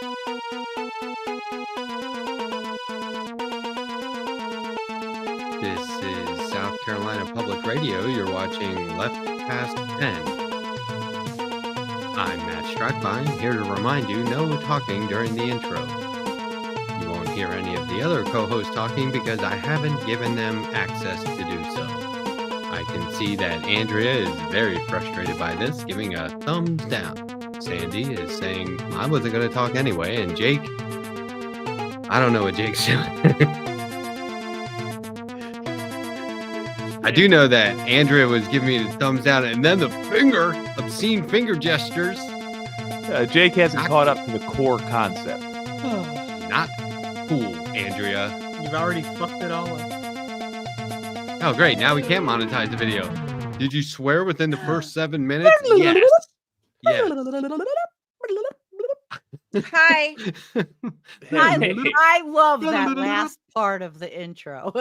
This is South Carolina Public Radio. You're watching Left Past 10. I'm Matt Strackbein, here to remind you no talking during the intro. You won't hear any of the other co-hosts talking because I haven't given them access to do so. I can see that Andrea is very frustrated by this, giving a thumbs down. Sandy is saying I wasn't going to talk anyway, and Jake, I don't know what Jake's doing. I do know that Andrea was giving me the thumbs down, and then the obscene finger gestures. Jake hasn't caught up to the core concept. Not cool, Andrea. You've already fucked it all up. Oh, great. Now we can't monetize the video. Did you swear within the first 7 minutes? Yes. Yes. Hi. I love that last part of the intro.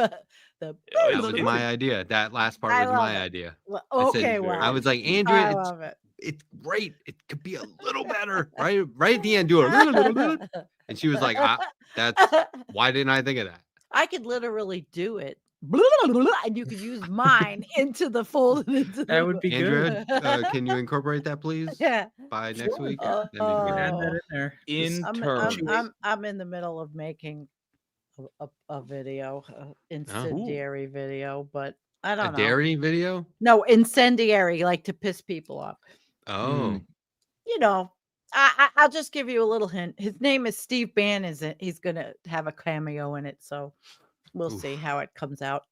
That was my idea. That last part was my idea. Well, okay, well, I was like, Andrea, it's great. It could be a little better. Right at the end, do it. And she was like, why didn't I think of that? I could literally do it. And you could use mine into the fold. That would be Andrea, good. Can you incorporate that, please? Yeah. By next week? Add that in there. I'm in the middle of making a video, incendiary video, but I don't know. A dairy video? No, incendiary, like to piss people off. Oh. You know, I'll just give you a little hint. His name is Steve Bann. He's going to have a cameo in it, so we'll see how it comes out.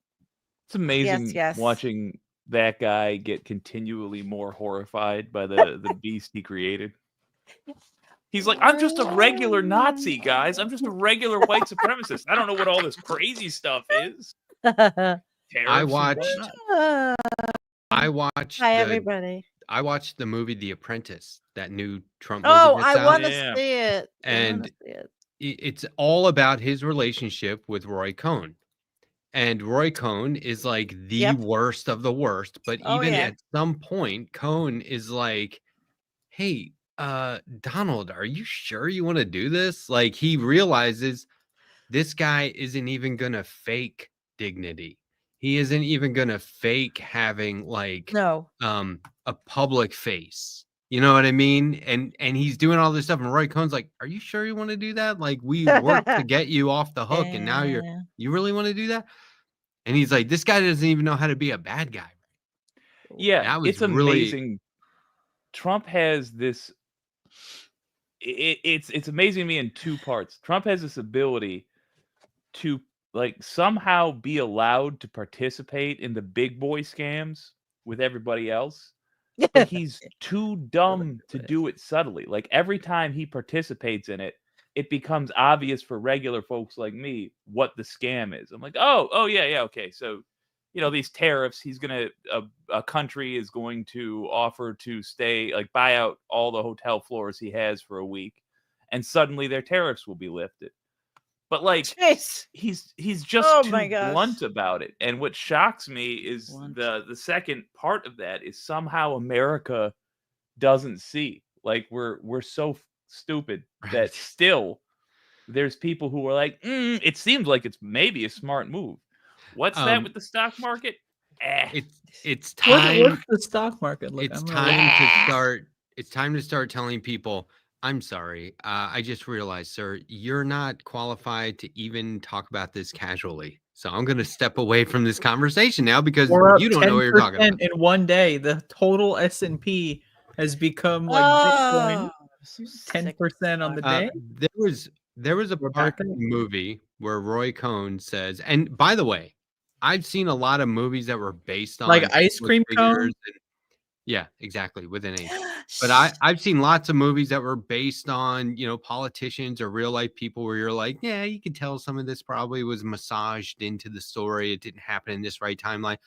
It's amazing watching that guy get continually more horrified by the beast he created. He's like, I'm just a regular Nazi, guys. I'm just a regular white supremacist. I don't know what all this crazy stuff is. I watched. Hi, everybody. I watched the movie The Apprentice, that new Trump movie. Oh, I want to see it. And it's all about his relationship with Roy Cohn. And Roy Cohn is like the worst of the worst. But even at some point, Cohn is like, hey, Donald, are you sure you want to do this? Like, he realizes this guy isn't even gonna fake dignity. He isn't even gonna fake having like a public face. You know what I mean? And he's doing all this stuff, and Roy Cohn's like, are you sure you want to do that? Like, we worked to get you off the hook, and now you really want to do that? And he's like, this guy doesn't even know how to be a bad guy. Yeah, it's amazing. Trump has this. It's amazing to me in two parts. Trump has this ability to like somehow be allowed to participate in the big boy scams with everybody else, but he's too dumb to do it subtly. Like every time he participates in it, it becomes obvious for regular folks like me what the scam is. I'm like, oh yeah, okay. So, you know, these tariffs, a country is going to offer to buy out all the hotel floors he has for a week, and suddenly their tariffs will be lifted. But like, he's just too blunt about it. And what shocks me is the second part of that is somehow America doesn't see. Like we're so stupid that still there's people who are like, it seems like it's maybe a smart move. What's that with the stock market? It's time. What's the stock market like? It's time to start. It's time to start telling people, I'm sorry. I just realized, sir, you're not qualified to even talk about this casually. So I'm going to step away from this conversation now because you don't know what you're talking about. In one day, the total S&P has become like Bitcoin 10% on the day. There was a part in the movie where Roy Cohn says, and by the way, I've seen a lot of movies that were based on like ice cream cone. Yeah, exactly, with an H. But I've seen lots of movies that were based on, you know, politicians or real life people where you're like, yeah, you can tell some of this probably was massaged into the story. It didn't happen in this right timeline.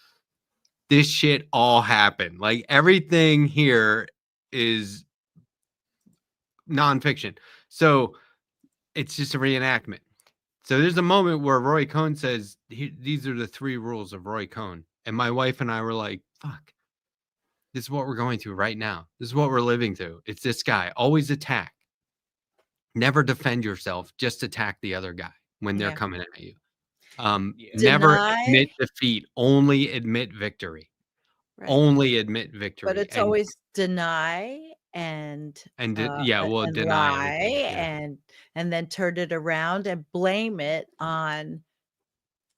This shit all happened. Like everything here is nonfiction. So it's just a reenactment. So there's a moment where Roy Cohn says, these are the 3 rules of Roy Cohn. And my wife and I were like, fuck. This is what we're going through right now. This is what we're living through. It's this guy. Always attack. Never defend yourself. Just attack the other guy when they're coming at you. Never admit defeat. Only admit victory. Right. Only admit victory. But it's always deny and deny lie and then turn it around and blame it on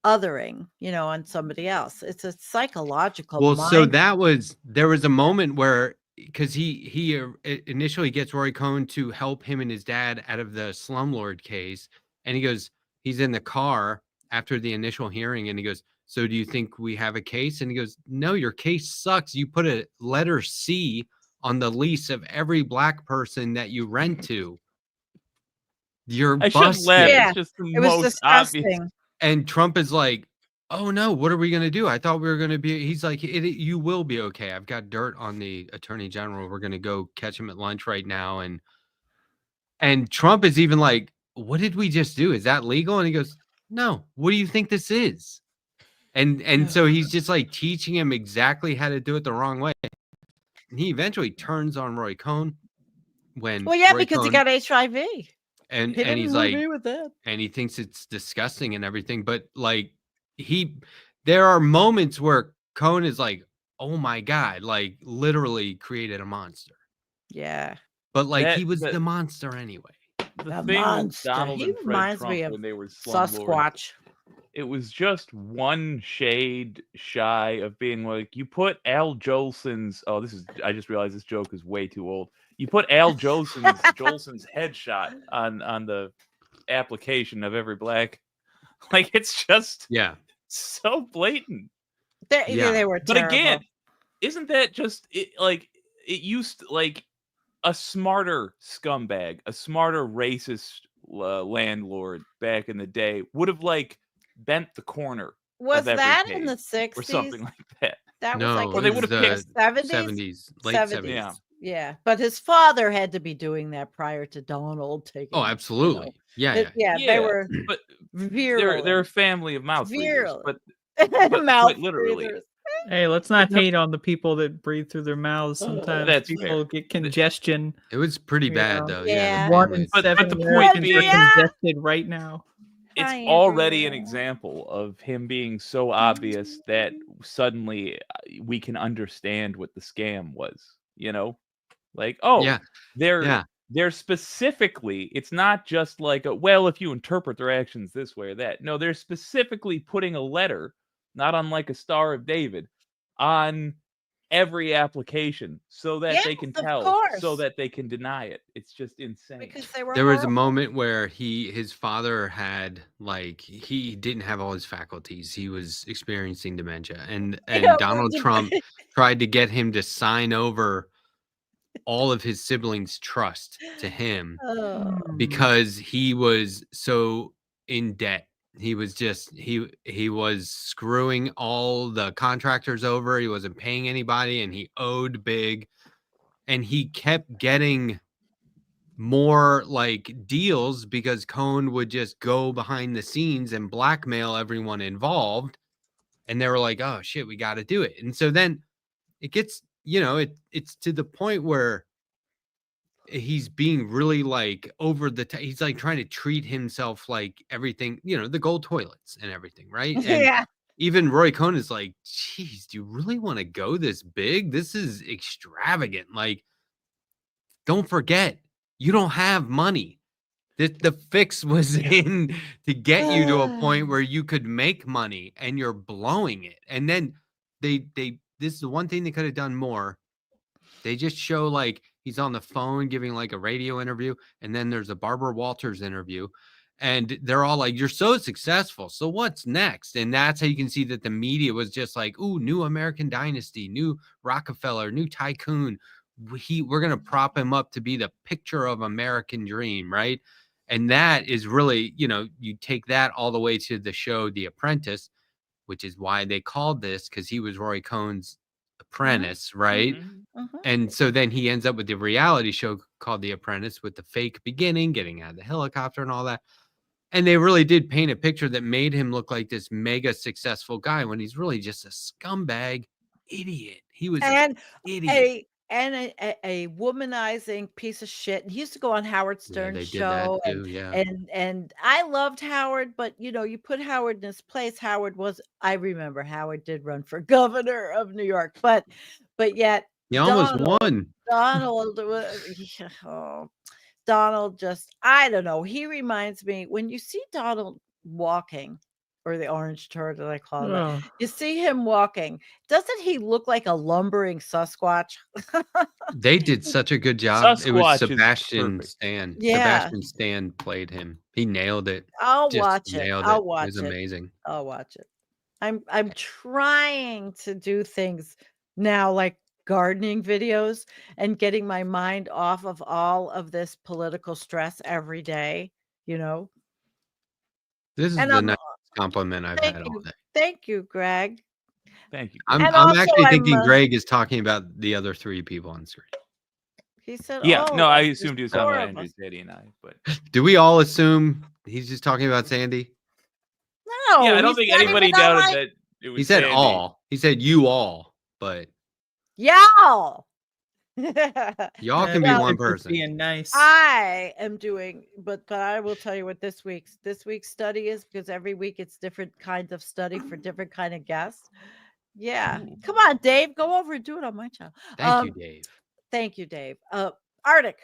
othering, on somebody else. It's a psychological. Well, so there was a moment where, because he initially gets Roy Cohn to help him and his dad out of the slumlord case, and he goes, he's in the car after the initial hearing, and he goes, so do you think we have a case? And he goes, no, your case sucks. You put a letter C on the lease of every black person that you rent to. You're busted. Yeah, it's just it was disgusting. Obvious. And Trump is like, oh no, what are we going to do? I thought we were going to be, he's like, you will be okay. I've got dirt on the attorney general. We're going to go catch him at lunch right now. And Trump is even like, what did we just do? Is that legal? And he goes, no, what do you think this is? And so he's just like teaching him exactly how to do it the wrong way. And he eventually turns on Roy Cohn because Cohn, he got HIV. And he's like, with that. And he thinks it's disgusting and everything. But like there are moments where Cohn is like, oh my God, like literally created a monster. Yeah. But like he was the monster anyway. The thing with Donald and Fred Trump when they were Sasquatch. It was just one shade shy of being like, you put Al Jolson's. Oh, I just realized this joke is way too old. You put Al Jolson's headshot on the application of every black. Like, it's just so blatant. They were terrible. But again, isn't that just it used to, like a smarter scumbag, a smarter racist landlord back in the day would have like bent the corner. Was that in the 60s or something like that? That was like, or they would have picked 70s, late 70s. Yeah, but his father had to be doing that prior to Donald taking. Oh, absolutely. Yeah, they were. But virulent. They're a family of mouth breathers, but mouth literally. breathers. Hey, let's not hate on the people that breathe through their mouths. Sometimes people get congestion. It was pretty bad, though. Yeah. 1 in 7 the point being, congested right now. It's already an example of him being so obvious that suddenly we can understand what the scam was. Like, they're specifically. It's not just like if you interpret their actions this way or that. No, they're specifically putting a letter, not unlike a Star of David, on every application so that they can tell, so that they can deny it. It's just insane. Because they were there was a moment where his father had he didn't have all his faculties. He was experiencing dementia, and Donald Trump tried to get him to sign over all of his siblings' trust to him because he was so in debt. He was just he was screwing all the contractors over. He wasn't paying anybody, and he owed big, and he kept getting more like deals because Cohn would just go behind the scenes and blackmail everyone involved, and they were like, oh shit, we got to do it. And so then it gets it's to the point where he's being really like over the he's like trying to treat himself like everything, the gold toilets and everything, right? And even Roy Cohn is like, geez, do you really want to go this big? This is extravagant. Like, don't forget, you don't have money. The fix was in to get you to a point where you could make money, and you're blowing it. And then this is the one thing they could have done more. They just show like he's on the phone giving like a radio interview, and then there's a Barbara Walters interview, and they're all like, you're so successful, so what's next? And that's how you can see that the media was just like, ooh, new American dynasty, new Rockefeller, new tycoon. We're going to prop him up to be the picture of American dream, right? And that is really, you take that all the way to the show The Apprentice, which is why they called this, because he was Roy Cohn's apprentice, right? And so then he ends up with the reality show called The Apprentice with the fake beginning, getting out of the helicopter and all that. And they really did paint a picture that made him look like this mega successful guy when he's really just a scumbag idiot. He was an idiot. a womanizing piece of shit. He used to go on Howard Yeah, Stern's they did that show, too. Yeah. and I loved Howard, but you put Howard in his place. I remember Howard did run for governor of New York, but yet He almost won. Donald oh, Donald just, I don't know. He reminds me, when you see Donald walking, or the orange turtle, I call it. You see him walking. Doesn't he look like a lumbering Sasquatch? They did such a good job. It was Sasquatch is Sebastian perfect. Stan. Yeah. Sebastian Stan played him. He nailed it. I'll Just watch it. nailed I'll it. watch It was it. amazing. I'll watch it. I'm trying to do things now, like gardening videos, and getting my mind off of all of this political stress every day, you know. This is And the I'm nicest compliment I've had all day. Thank you, Greg. Thank you. I'm And also actually thinking I'm, Greg is talking about the other 3 people on screen. He said, Yeah, "Oh, no, I there's assumed he was 4 talking about of Andrew, us." Teddy, and I, but Do we all assume he's just talking about Sandy? No, yeah, I don't he's think not anybody even on doubted my that it was He said Sandy. all. He said you all, but y'all. y'all can be Well, one person. Being nice. I am doing, but I will tell you what this week's study is, because every week it's different kinds of study for different kind of guests. Yeah, come on, Dave, go over and do it on my channel. Thank you, Dave. Thank you, Dave. Arctic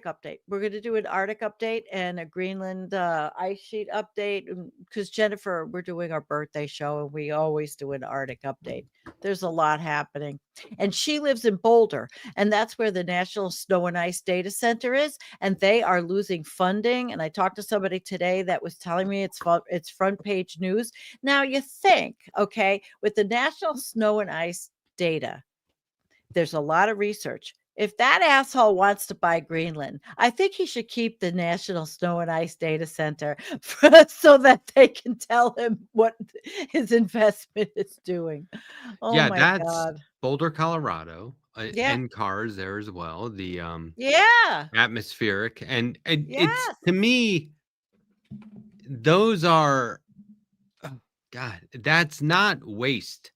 update. We're going to do an Arctic update and a Greenland ice sheet update, because Jennifer, we're doing our birthday show, and we always do an Arctic update. There's a lot happening, and she lives in Boulder, and that's where the National Snow and Ice Data Center is, and they are losing funding. And I talked to somebody today that was telling me it's front page news. Now you think, okay, with the National Snow and Ice data, there's a lot of research. If that asshole wants to buy Greenland, I think he should keep the National Snow and Ice Data Center so that they can tell him what his investment is doing. Oh Yeah, my that's God. Boulder, Colorado. Yeah. NCAR is there as well. The Yeah. atmospheric, and it's, Yes. to me, those are, oh God, that's not waste.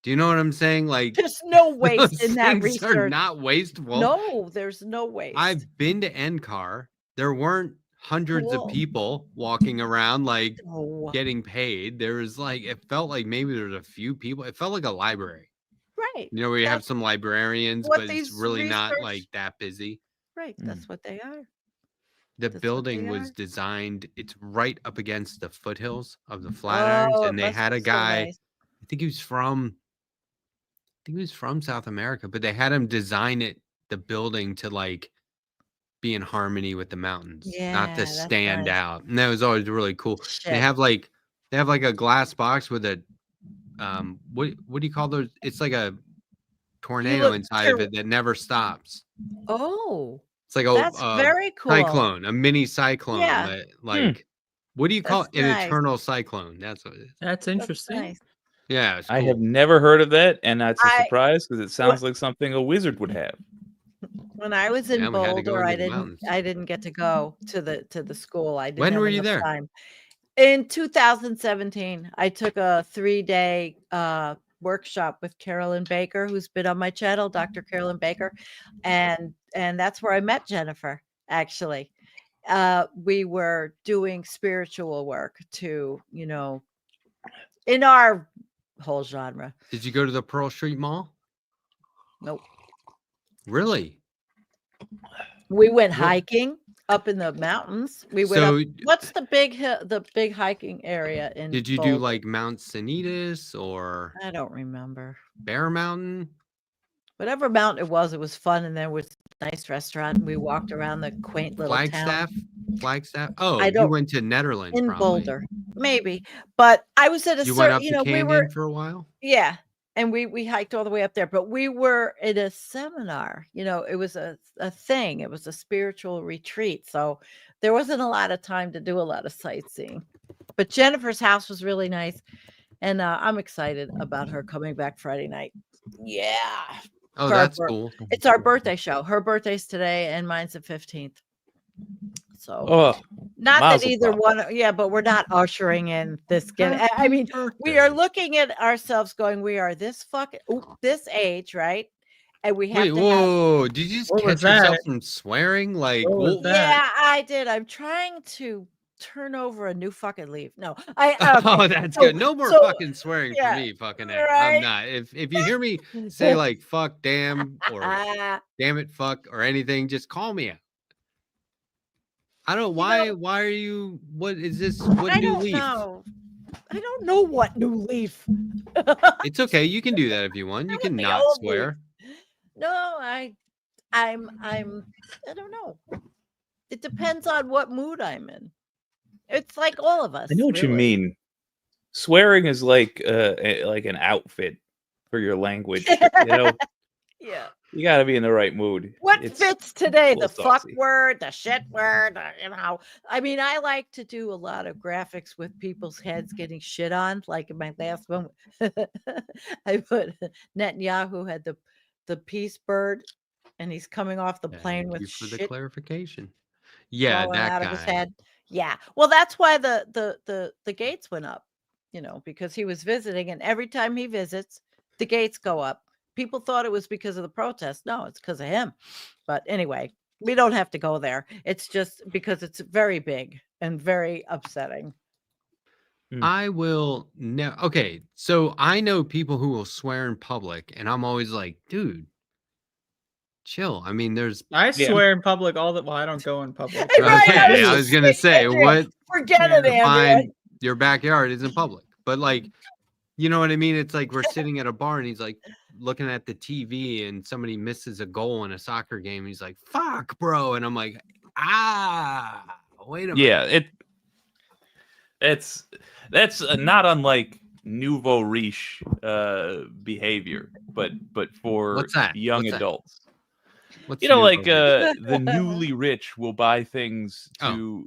Do you know what I'm saying? Like, There's no waste those in that things are research. not wasteful. No, there's no waste. I've been to NCAR. There weren't hundreds of Cool. people walking around like No. getting paid. There was like, it felt like maybe there was a few people. It felt like a library. Right. You know, where you have some librarians, what but it's these really not research- like that busy. Right. That's what they are. The That's what building they was are. designed, it's right up against the foothills of the Flatirons, Oh, and it they must had be a so guy, nice. I think he was from South America, but they had him design the building to like be in harmony with the mountains, not Yeah, to that's stand nice. out. And that was always really cool. They Shit. have like a glass box with a what do you call those? It's like a tornado inside of it that never stops. Oh, It's like that's very cool. cyclone, a mini cyclone. Yeah. That, like, what do you call That's it? An nice. eternal cyclone. That's what it is. That's interesting. Nice. Yeah, it's cool. I have never heard of that, and that's a I- surprise because it sounds like something a wizard would have. When I was in Yeah, we had to go Boulder, into the mountains. I didn't get to go to the school. I didn't When have were you enough there? time. In 2017, I took a 3-day workshop with Carolyn Baker, who's been on my channel, Dr. Carolyn Baker, and that's where I met Jennifer. Actually, we were doing spiritual work to, in our whole genre. Did you go to the Pearl Street Mall? Nope. Really? We went hiking up in the mountains. We went up. So, What's the big the big hiking area in did you do Boulder? like Mount Sanitas or I don't remember. Bear Mountain? Whatever mountain it was fun, and there was a nice restaurant. We walked around the quaint little town. Flagstaff. Oh, I you don't- went to Netherlands in probably. Boulder, maybe. But I was at a You went up certain, the we canyon were, for a while. yeah, and we hiked all the way up there. But we were in a seminar. It was a thing. It was a spiritual retreat. So there wasn't a lot of time to do a lot of sightseeing. But Jennifer's house was really nice, and I'm excited about her coming back Friday night. Yeah. Oh, for our that's cool. It's our birthday show. Her birthday's today, and mine's the 15th. So Oh, not that mazel either tov. one. Yeah, but we're not ushering in this. I mean, we are looking at ourselves going, we are this age, right? and we have Wait, to have. whoa! Did you just What was catch yourself that? from swearing? Like, What was well, that? Yeah, I did. I'm trying to turn over a new fucking leaf. No, okay. oh, that's So, good. No more so fucking swearing for yeah, me. Fucking A. I'm right. not. If you hear me say like fuck, damn, or Ah, damn it, fuck, or anything, just call me out. I don't. you know, Why are you? What is this? What I new don't leaf? know. I don't know what new leaf. It's okay. You can do that if you want. You That was can the not old swear. leaf. No, I'm I don't know. It depends on what mood I'm in. It's like all of us, I know what you really. mean. Swearing is like an outfit for your language. You know, Yeah. you got to be in the right mood. What It's fits today? a The little fuck saucy. word, the shit word, I mean, I like to do a lot of graphics with people's heads getting shit on. Like in my last one, I put Netanyahu had the peace bird, and he's coming off the plane Thank with you for the shit clarification. Yeah, falling that out of his guy. head. Yeah. Well, that's why the gates went up, because he was visiting, and every time he visits, the gates go up. People thought it was because of the protest. No, it's because of him. But anyway, we don't have to go there. It's just because it's very big and very upsetting. I will no. Okay, so I know people who will swear in public, and I'm always like, dude, chill. I mean, there's I Yeah. swear in public all the. Well, I don't go in public. Right, okay. I just was gonna say, Andrea, what forget Yeah. it, Andrea. fine, your backyard isn't public, but like, you know what I mean? It's like we're sitting at a bar, and he's like looking at the TV, and somebody misses a goal in a soccer game. He's like, "Fuck, bro," and I'm like, wait a minute. Yeah, that's not unlike nouveau riche behavior, but for What's that? young What's that? adults. What's You know, new like over the newly rich will buy things Oh.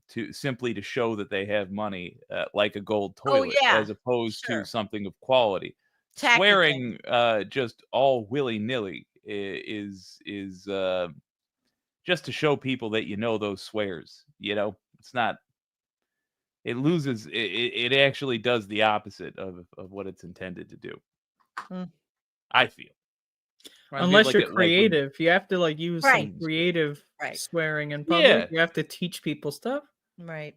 to simply to show that they have money, like a gold Oh, toilet, yeah, as opposed to sure. something of quality. Tacky Swearing thing. just all willy nilly is just to show people that you know those swears. You know, it's not. It loses. It actually does the opposite of what it's intended to do. Mm. I feel. Unless like you're it- like when- creative, you have to like use Right. some creative Right. swearing in public. Yeah. You have to teach people stuff. Right.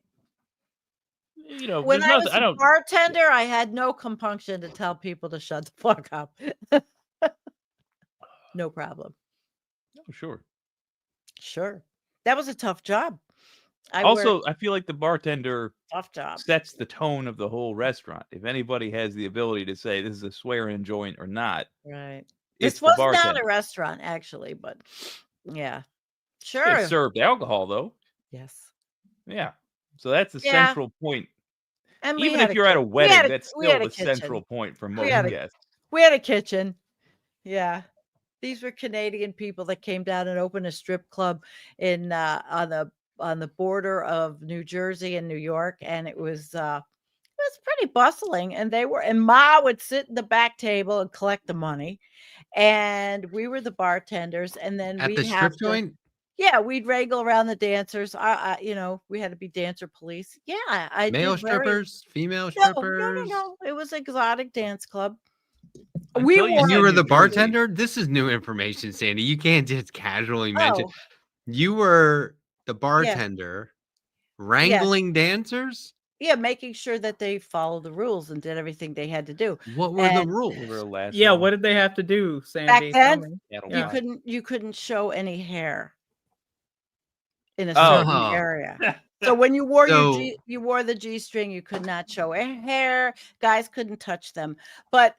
You know, When there's I nothing. was I a don't. bartender, I had no compunction to tell people to shut the fuck up. No problem. Oh, sure. Sure. That was a tough job. I Also, worked I feel like the bartender tough job. sets the tone of the whole restaurant. If anybody has the ability to say this is a swear-in joint or not, Right. it's This the was not bartender. a restaurant, actually, but yeah. It Sure. served alcohol though. Yes. Yeah. So that's the Yeah. central point. And we Even had if you're at a we wedding, had a that's we still had a the central kitchen. point for We most had a guests. we had a kitchen. Yeah. These were Canadian people that came down and opened a strip club in on the border of New Jersey and New York, and it was pretty bustling. And Ma would sit in the back table and collect the money, and we were the bartenders, and then at the we'd have strip to. joint? Yeah, we'd wrangle around the dancers. We had to be dancer police. Yeah, I Male did very. strippers, female No, strippers. no. It was exotic dance club. We Until you wore. And you said were New the Jersey. bartender? This is new information, Sandy. You can't just casually mention. Oh, You were the yeah, bartender yes, wrangling dancers? yeah, making sure that they followed the rules and did everything they had to do. What were the And Over a rules? lasso. Yeah, what did they have to do, back Sandy? Tell then, me. Cattle Yeah. prod. you couldn't show any hair in a Oh. certain Oh. area. So when you wore So you wore the G string, you could not show hair. Guys couldn't touch them. But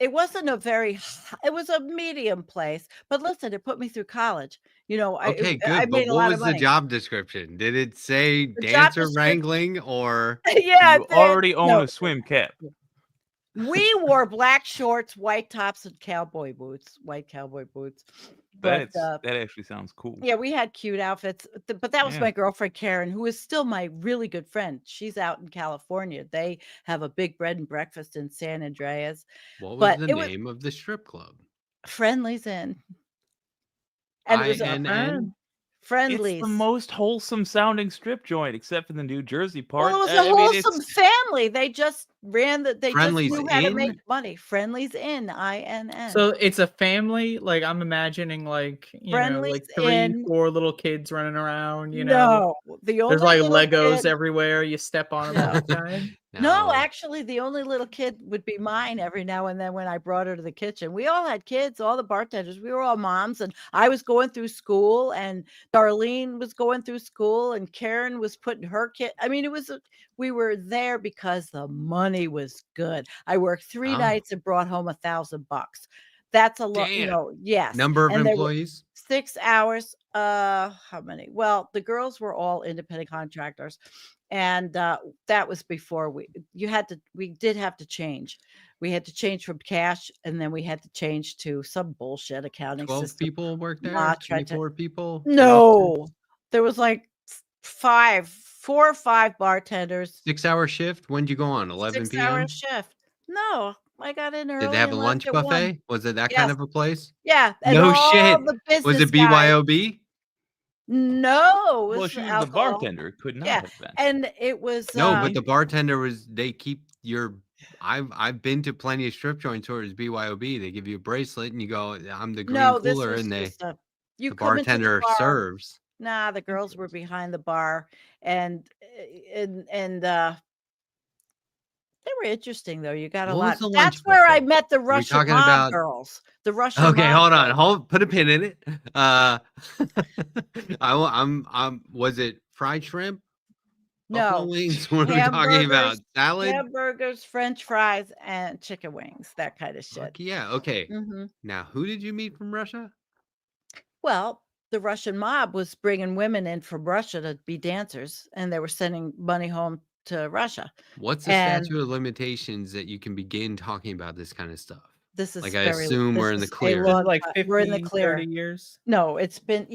it wasn't it was a medium place. But listen, it put me through college. okay, I good. But made a what lot was of the money. job description? Did it say The job dancer description, wrangling or yeah, You already own no. a swim cap. We wore black shorts, white tops, and white cowboy boots. But That actually sounds cool. yeah, we had cute outfits. But that was Yeah. my girlfriend Karen, who is still my really good friend. She's out in California. They have a big bread and breakfast in San Andreas. what was But the it was name of the strip club? Friendly's Inn, and it was a INN? It's Friendly's. the most wholesome sounding strip joint, except for the New Jersey part. Well, it was I a mean, wholesome family. They just they Friendly's just knew how to make in? money. Friendly's in, INN. So it's a family. Like I'm imagining, like Friendly's like 3, 4 little kids running around. No, the there's only like little Legos kid everywhere. You step on them all the time. No, actually, the only little kid would be mine every now and then when I brought her to the kitchen. We all had kids, all the bartenders. We were all moms, and I was going through school, and Darlene was going through school, and Karen was putting her kid. I mean, we were there because the money was good. I worked 3 nights and brought home $1,000. That's a lot, yes. Number of And there were employees? 6 hours. How many? Well, the girls were all independent contractors. And that was before we did have to change. We had to change from cash, and then we had to change to some bullshit accounting 12 system. people work there? 24 people? No, there was like 4 or 5 bartenders. 6-hour shift? When'd you go on? 11 6-hour p.m.? shift. No, I got in early. Did they have a and lunch left at 1. buffet? Was it that kind of a place? Yeah. And No all shit. the business Was it guys. BYOB? No, it Well, was she was alcohol. the bartender. It could not have been. And it was No, but the bartender they keep your. I've been to plenty of strip joints where it's BYOB. They give you a bracelet and you go, I'm the green cooler, and the bartender serves. Nah, the girls were behind the bar, and they were interesting though. You got a lot. That's where I met the Russian mob girls. The Russian. Okay, mob hold on. Put a pin in it. Was it fried shrimp? No, wings. What are we talking about? Salad, hamburgers, French fries, and chicken wings. That kind of shit. Fuck yeah. Okay. Mm-hmm. Now, who did you meet from Russia? Well, the Russian mob was bringing women in from Russia to be dancers, and they were sending money home to Russia. What's the statute of limitations that you can begin talking about this kind of stuff? This is like, I assume we're in the clear. Like 50, we're in the clear. 30 years. No, it's been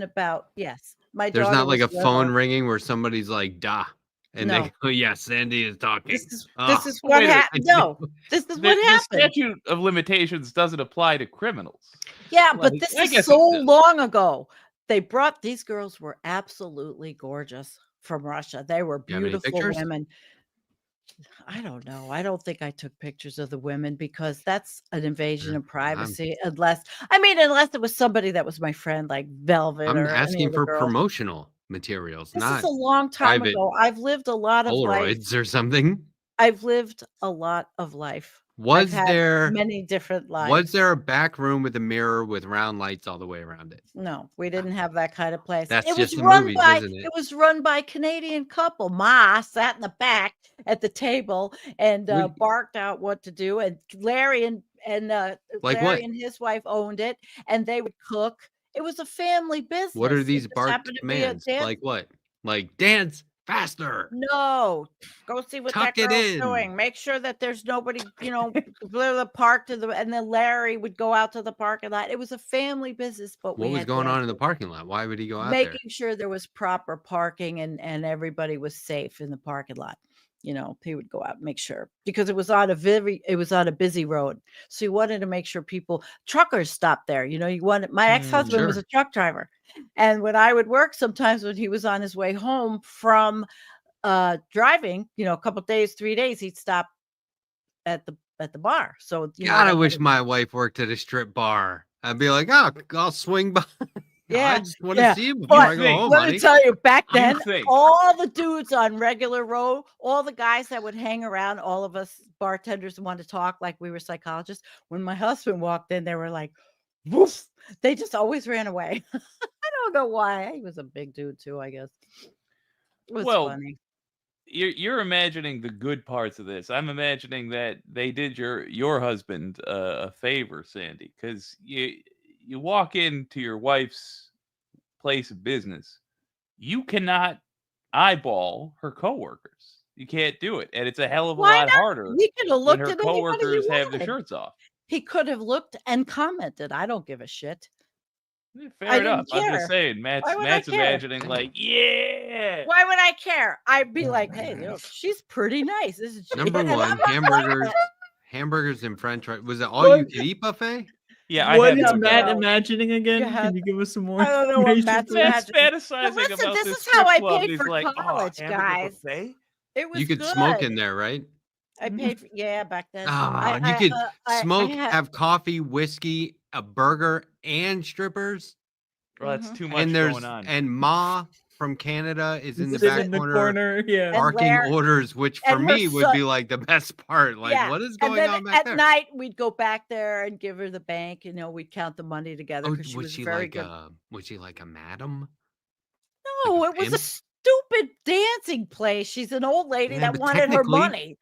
about There's not like a phone ringing where somebody's like, "Da," and they go, "Yeah, Sandy is talking." This is what happened. No, this is what happened. The statute of limitations doesn't apply to criminals. Yeah, but this is so long ago. They brought these girls were absolutely gorgeous from Russia. They were beautiful women. I don't know. I don't think I took pictures of the women because that's an invasion of privacy. Unless it was somebody that was my friend, like Velvet. I'm or asking for girls. promotional materials. This not is a long time ago. I've lived a lot of Polaroids life. or something. I've lived a lot of life. Was there many different lives? Was there a back room with a mirror with round lights all the way around it? No, we didn't have that kind of place. That's it just was the run movies, by, isn't it? It was run by a Canadian couple. Ma sat in the back at the table and barked out what to do. And Larry and his wife owned it, and they would cook. It was a family business. What are these bark commands? Like what? Like dance faster. No, go see what that girl's doing. Make sure that there's nobody, the park and then Larry would go out to the parking lot. It was a family business, but what was going on in the parking lot? Why would he go out there? Making sure there was proper parking and everybody was safe in the parking lot. He would go out and make sure because it was on a busy road. So you wanted to make sure truckers stopped there. My ex-husband was a truck driver. And when I would work, sometimes when he was on his way home from driving, a couple of days, 3 days, he'd stop at the bar. So God, I wish my wife worked at a strip bar. I'd be like, oh, I'll swing by. Yeah, I just want to see him before I go home. Let me tell you, back then, all the dudes on regular road, all the guys that would hang around, all of us bartenders want to talk like we were psychologists. When my husband walked in, they were like, woof. They just always ran away. I don't know why. He was a big dude too, I guess. It was funny. You're imagining the good parts of this. I'm imagining that they did your husband a favor, Sandy, because you walk into your wife's place of business, you cannot eyeball her coworkers. You can't do it, and it's a hell of a lot harder. He could have looked when her at coworkers have their shirts off. He could have looked and commented. I don't give a shit. Fair enough. I'm just saying, Matt's imagining like, yeah. Why would I care? I'd be like, hey, she's pretty nice. This is number one. Hamburgers and French fries. Was it all you could eat buffet? Yeah, what is Matt imagining again? Can you give us some more? I don't know what Matt's fantasizing about. This is how I paid for college, guys. It was you could smoke in there, right? I paid for back then. Oh, you could smoke, had have coffee, whiskey, a burger, and strippers. Well, that's too much And going on. and Ma from Canada is in the Sitting back in the corner, yeah. barking orders, which for me would be like the best part. Like, Yeah, what is and going then on back there? at night we'd go back there and give her the bank. We'd count the money together Oh, because she was was she very like good. was she like a madam? No, Like a it was a pimp? stupid dancing place. She's an old lady Yeah, that but wanted her technically- money.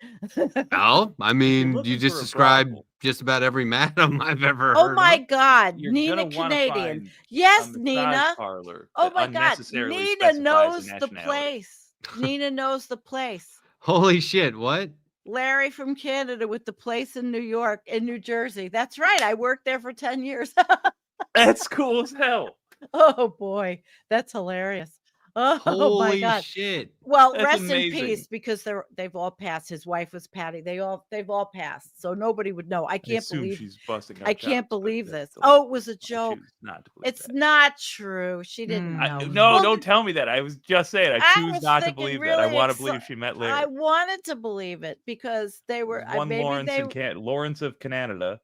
Oh, I mean, looking you just for a described brothel. just about every madam I've ever Oh heard my of. God, You're Nina gonna wanna Canadian. find a Yes, massage Nina. parlor Oh that my God, unnecessarily Nina specifies a knows the nationality. place. Nina knows the place. Holy shit, what? Larry from Canada with the place in New York, in New Jersey. That's right. I worked there for 10 years. That's cool as hell. Oh boy, that's hilarious. Oh my Holy God. shit. Well, That's rest amazing. in peace because they've all passed. His wife was Patty. They've all passed. So nobody would know. I can't assume believe she's busting our I can't chops, but believe that's this. the Oh, way it was a I joke. choose not to believe It's that. not true. She didn't know. No, Well, don't tell me that. I was just saying. I I choose was not to thinking believe that. I really want to believe she met Larry. I wanted to believe it because they were One maybe Lawrence they Lawrence of Canada.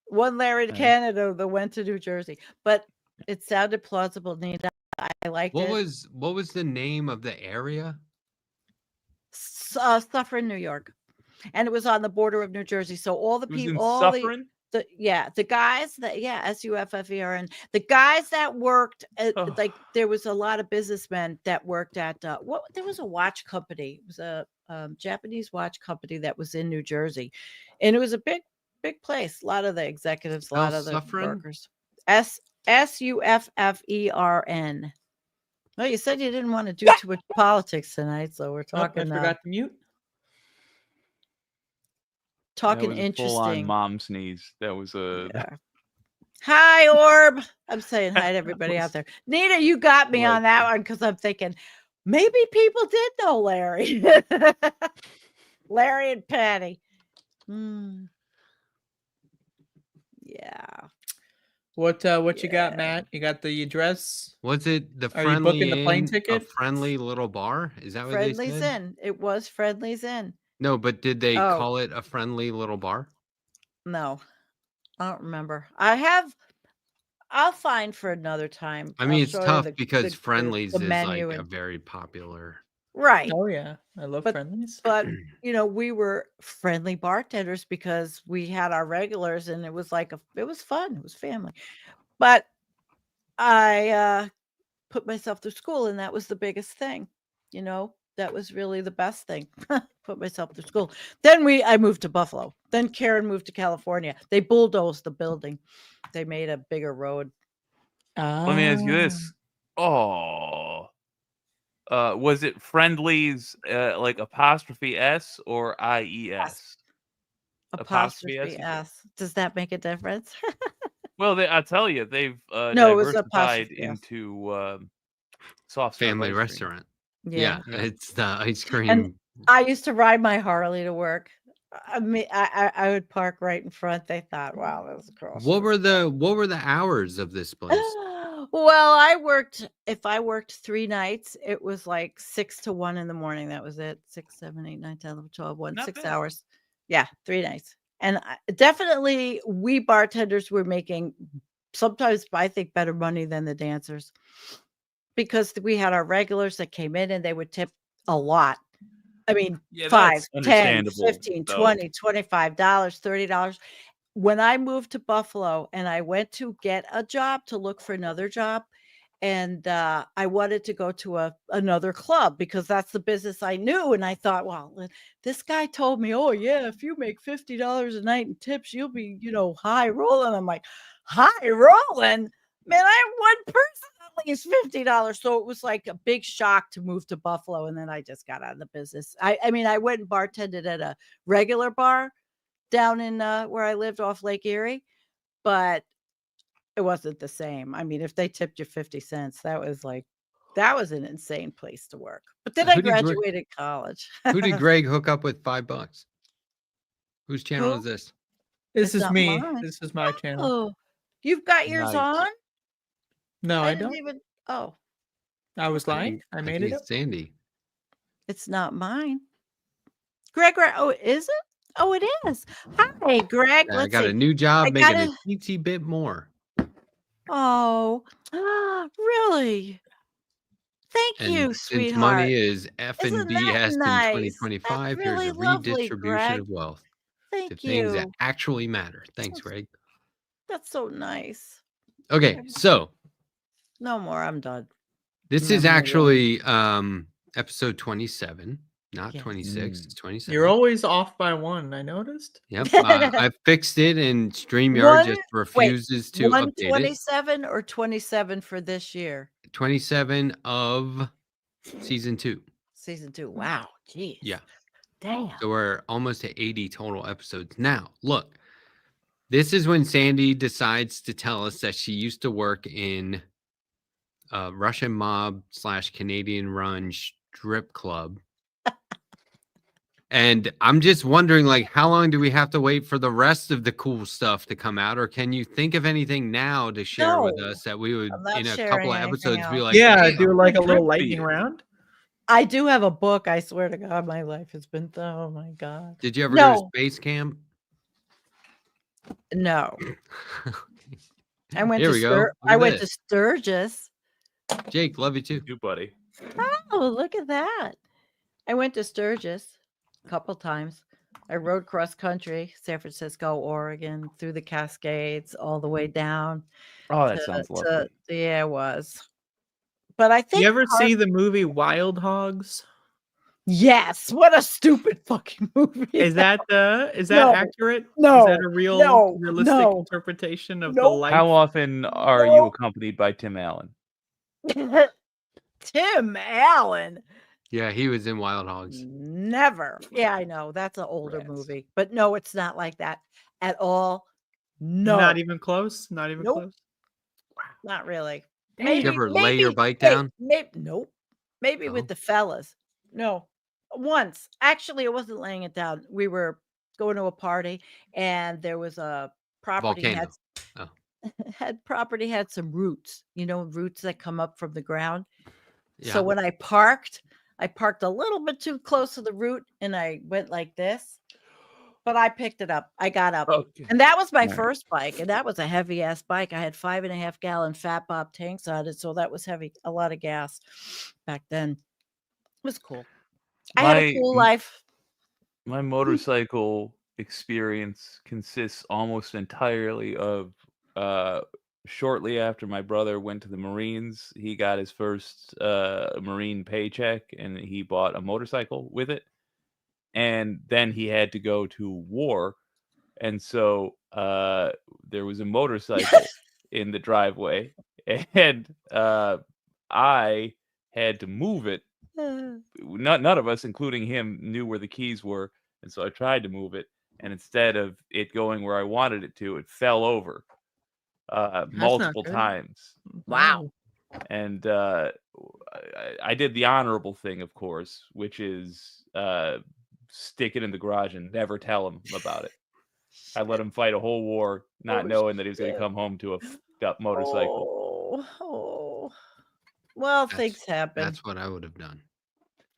one Larry to Right. Canada that went to New Jersey, but it sounded plausible, Nina. I liked What it. was the name of the area? Suffern, New York, and it was on the border of New Jersey. So all the It was in people, all Suffering. the guys that Suffern, the guys that worked at, like there was a lot of businessmen that worked at there was a watch company. It was a Japanese watch company that was in New Jersey, and it was a big place. A lot of the executives, a lot of the Suffern? workers. Suffern. Well, you said you didn't want to do too much politics tonight, so we're talking. I forgot to mute. Talking That was a full-on interesting. mom sneeze. That was a. Yeah. Hi, Orb. I'm saying hi to everybody out there. Nina, you got me on that one because I'm thinking maybe people did know Larry. Larry and Patty. Yeah. What you got, Matt? You got the address? Was it the Are you booking the plane Inn, a ticket? friendly little bar? Is that what Friendly's they said? Inn. It was Friendly's Inn. No, but did they Oh. call it a friendly little bar? No, I don't remember. I'll find for another time. I mean, I'll it's show you tough because Friendly's the is menu like a and- very popular. right. Oh yeah, I love Friendlies. But we were friendly bartenders because we had our regulars, and it was like it was fun. It was family. But I put myself through school, and that was the biggest thing. That was really the best thing. Put myself through school. Then I moved to Buffalo. Then Karen moved to California. They bulldozed the building. They made a bigger road. Let me ask you this. Oh. Was it Friendly's like apostrophe S or IES? Apostrophe S. Does that make a difference? Well, I'll tell you, they've No, it was diversified apostrophe S. into soft serve Family ice cream. restaurant. Yeah, it's the ice cream. And I used to ride my Harley to work. I mean, I would park right in front. They thought, wow, that was across. What were the hours of this place? Well, if I worked 3 nights, it was like 6 to 1 in the morning. That was it. 6, 7, 8, 9, 10, 11, 12, 1, Not 6 bad. hours. Yeah, 3 nights. And definitely we bartenders were making sometimes, I think, better money than the dancers because we had our regulars that came in and they would tip a lot. I mean, Yeah, 5, that's 10, understandable, 15, though. 20, $25, $30. When I moved to Buffalo and I went to get a job to look for another job, and I wanted to go to another club because that's the business I knew. And I thought, well, this guy told me, oh yeah, if you make $50 a night in tips, you'll be, high rolling. I'm like, high rolling? Man, I have one person that leaves $50. So it was like a big shock to move to Buffalo. And then I just got out of the business. I mean, I went and bartended at a regular bar down in where I lived off Lake Erie, but it wasn't the same. I mean, if they tipped you 50 cents, that was an insane place to work. But then I graduated college. Who did Greg hook up with $5? Whose channel is this? This is me. Mine. This is my channel. Oh, you've got yours Nice. on? No, I didn't don't. even. Oh, I was lying. I made it up. Sandy. it's not mine. Greg, oh, is it? Oh, it is. Hi, Greg. I Let's got see. a new job I making gotta. a teensy bit more. Oh, really? Thank And you, since sweetheart. money is F and Isn't that BS in nice? That's 2025, here's really a lovely, redistribution Greg. of wealth to Thank things that you. actually matter. Thanks, Greg. That's so nice. Okay, so No more. I'm done. this is actually episode 27, not 26. It's 27. You're always off by one, I noticed. Yep. I fixed it and StreamYard just refuses to update it. 127 or 27 for this year? 27 of season 2. Season 2. Wow. Jeez. Yeah. Damn. So we're almost at 80 total episodes. Now, look, this is when Sandy decides to tell us that she used to work in a Russian mob / Canadian run strip club. And I'm just wondering, like, how long do we have to wait for the rest of the cool stuff to come out? Or can you think of anything now to share with us that we would, in a couple of episodes, be like, yeah, hey, do like a little lightning round? I do have a book. I swear to God, my life has been, oh my God. Did you ever go to space camp? No. I went Here to we go. I went to Sturgis. Jake, love you too. You, buddy. Oh, look at that. I went to Sturgis a couple times. I rode cross country, San Francisco, Oregon, through the Cascades, all the way down. Oh, that sounds lovely. Yeah, it was. But I think you ever see the movie Wild Hogs? Yes. What a stupid fucking movie. Is that accurate? No. Is that a realistic interpretation of the life? How often are you accompanied by Tim Allen? Tim Allen. Yeah, he was in Wild Hogs. Never. Yeah, I know. That's an older movie. But no, it's not like that at all. No. Not even close? Not even close? Not really. Maybe, you ever lay your bike down? Nope. Maybe with the fellas. No. Once. Actually, I wasn't laying it down. We were going to a party and there was a property had some roots, roots that come up from the ground. Yeah. So when I parked a little bit too close to the root and I went like this. But I picked it up. I got up. Okay. And that was my first bike. And that was a heavy ass bike. I had 5.5 gallon Fat Bob tanks on it. So that was heavy. A lot of gas back then. It was cool. I had a cool life. My motorcycle experience consists almost entirely of shortly after my brother went to the Marines, he got his first Marine paycheck and he bought a motorcycle with it. And then he had to go to war. And so there was a motorcycle in the driveway. And I had to move it. None of us, including him, knew where the keys were. And so I tried to move it. And instead of it going where I wanted it to, it fell over multiple times. Wow. And I did the honorable thing, of course, which is stick it in the garage and never tell him about it. I let him fight a whole war, not knowing that he was going to come home to a f***ed-up motorcycle. Well, things happen. That's what I would have done.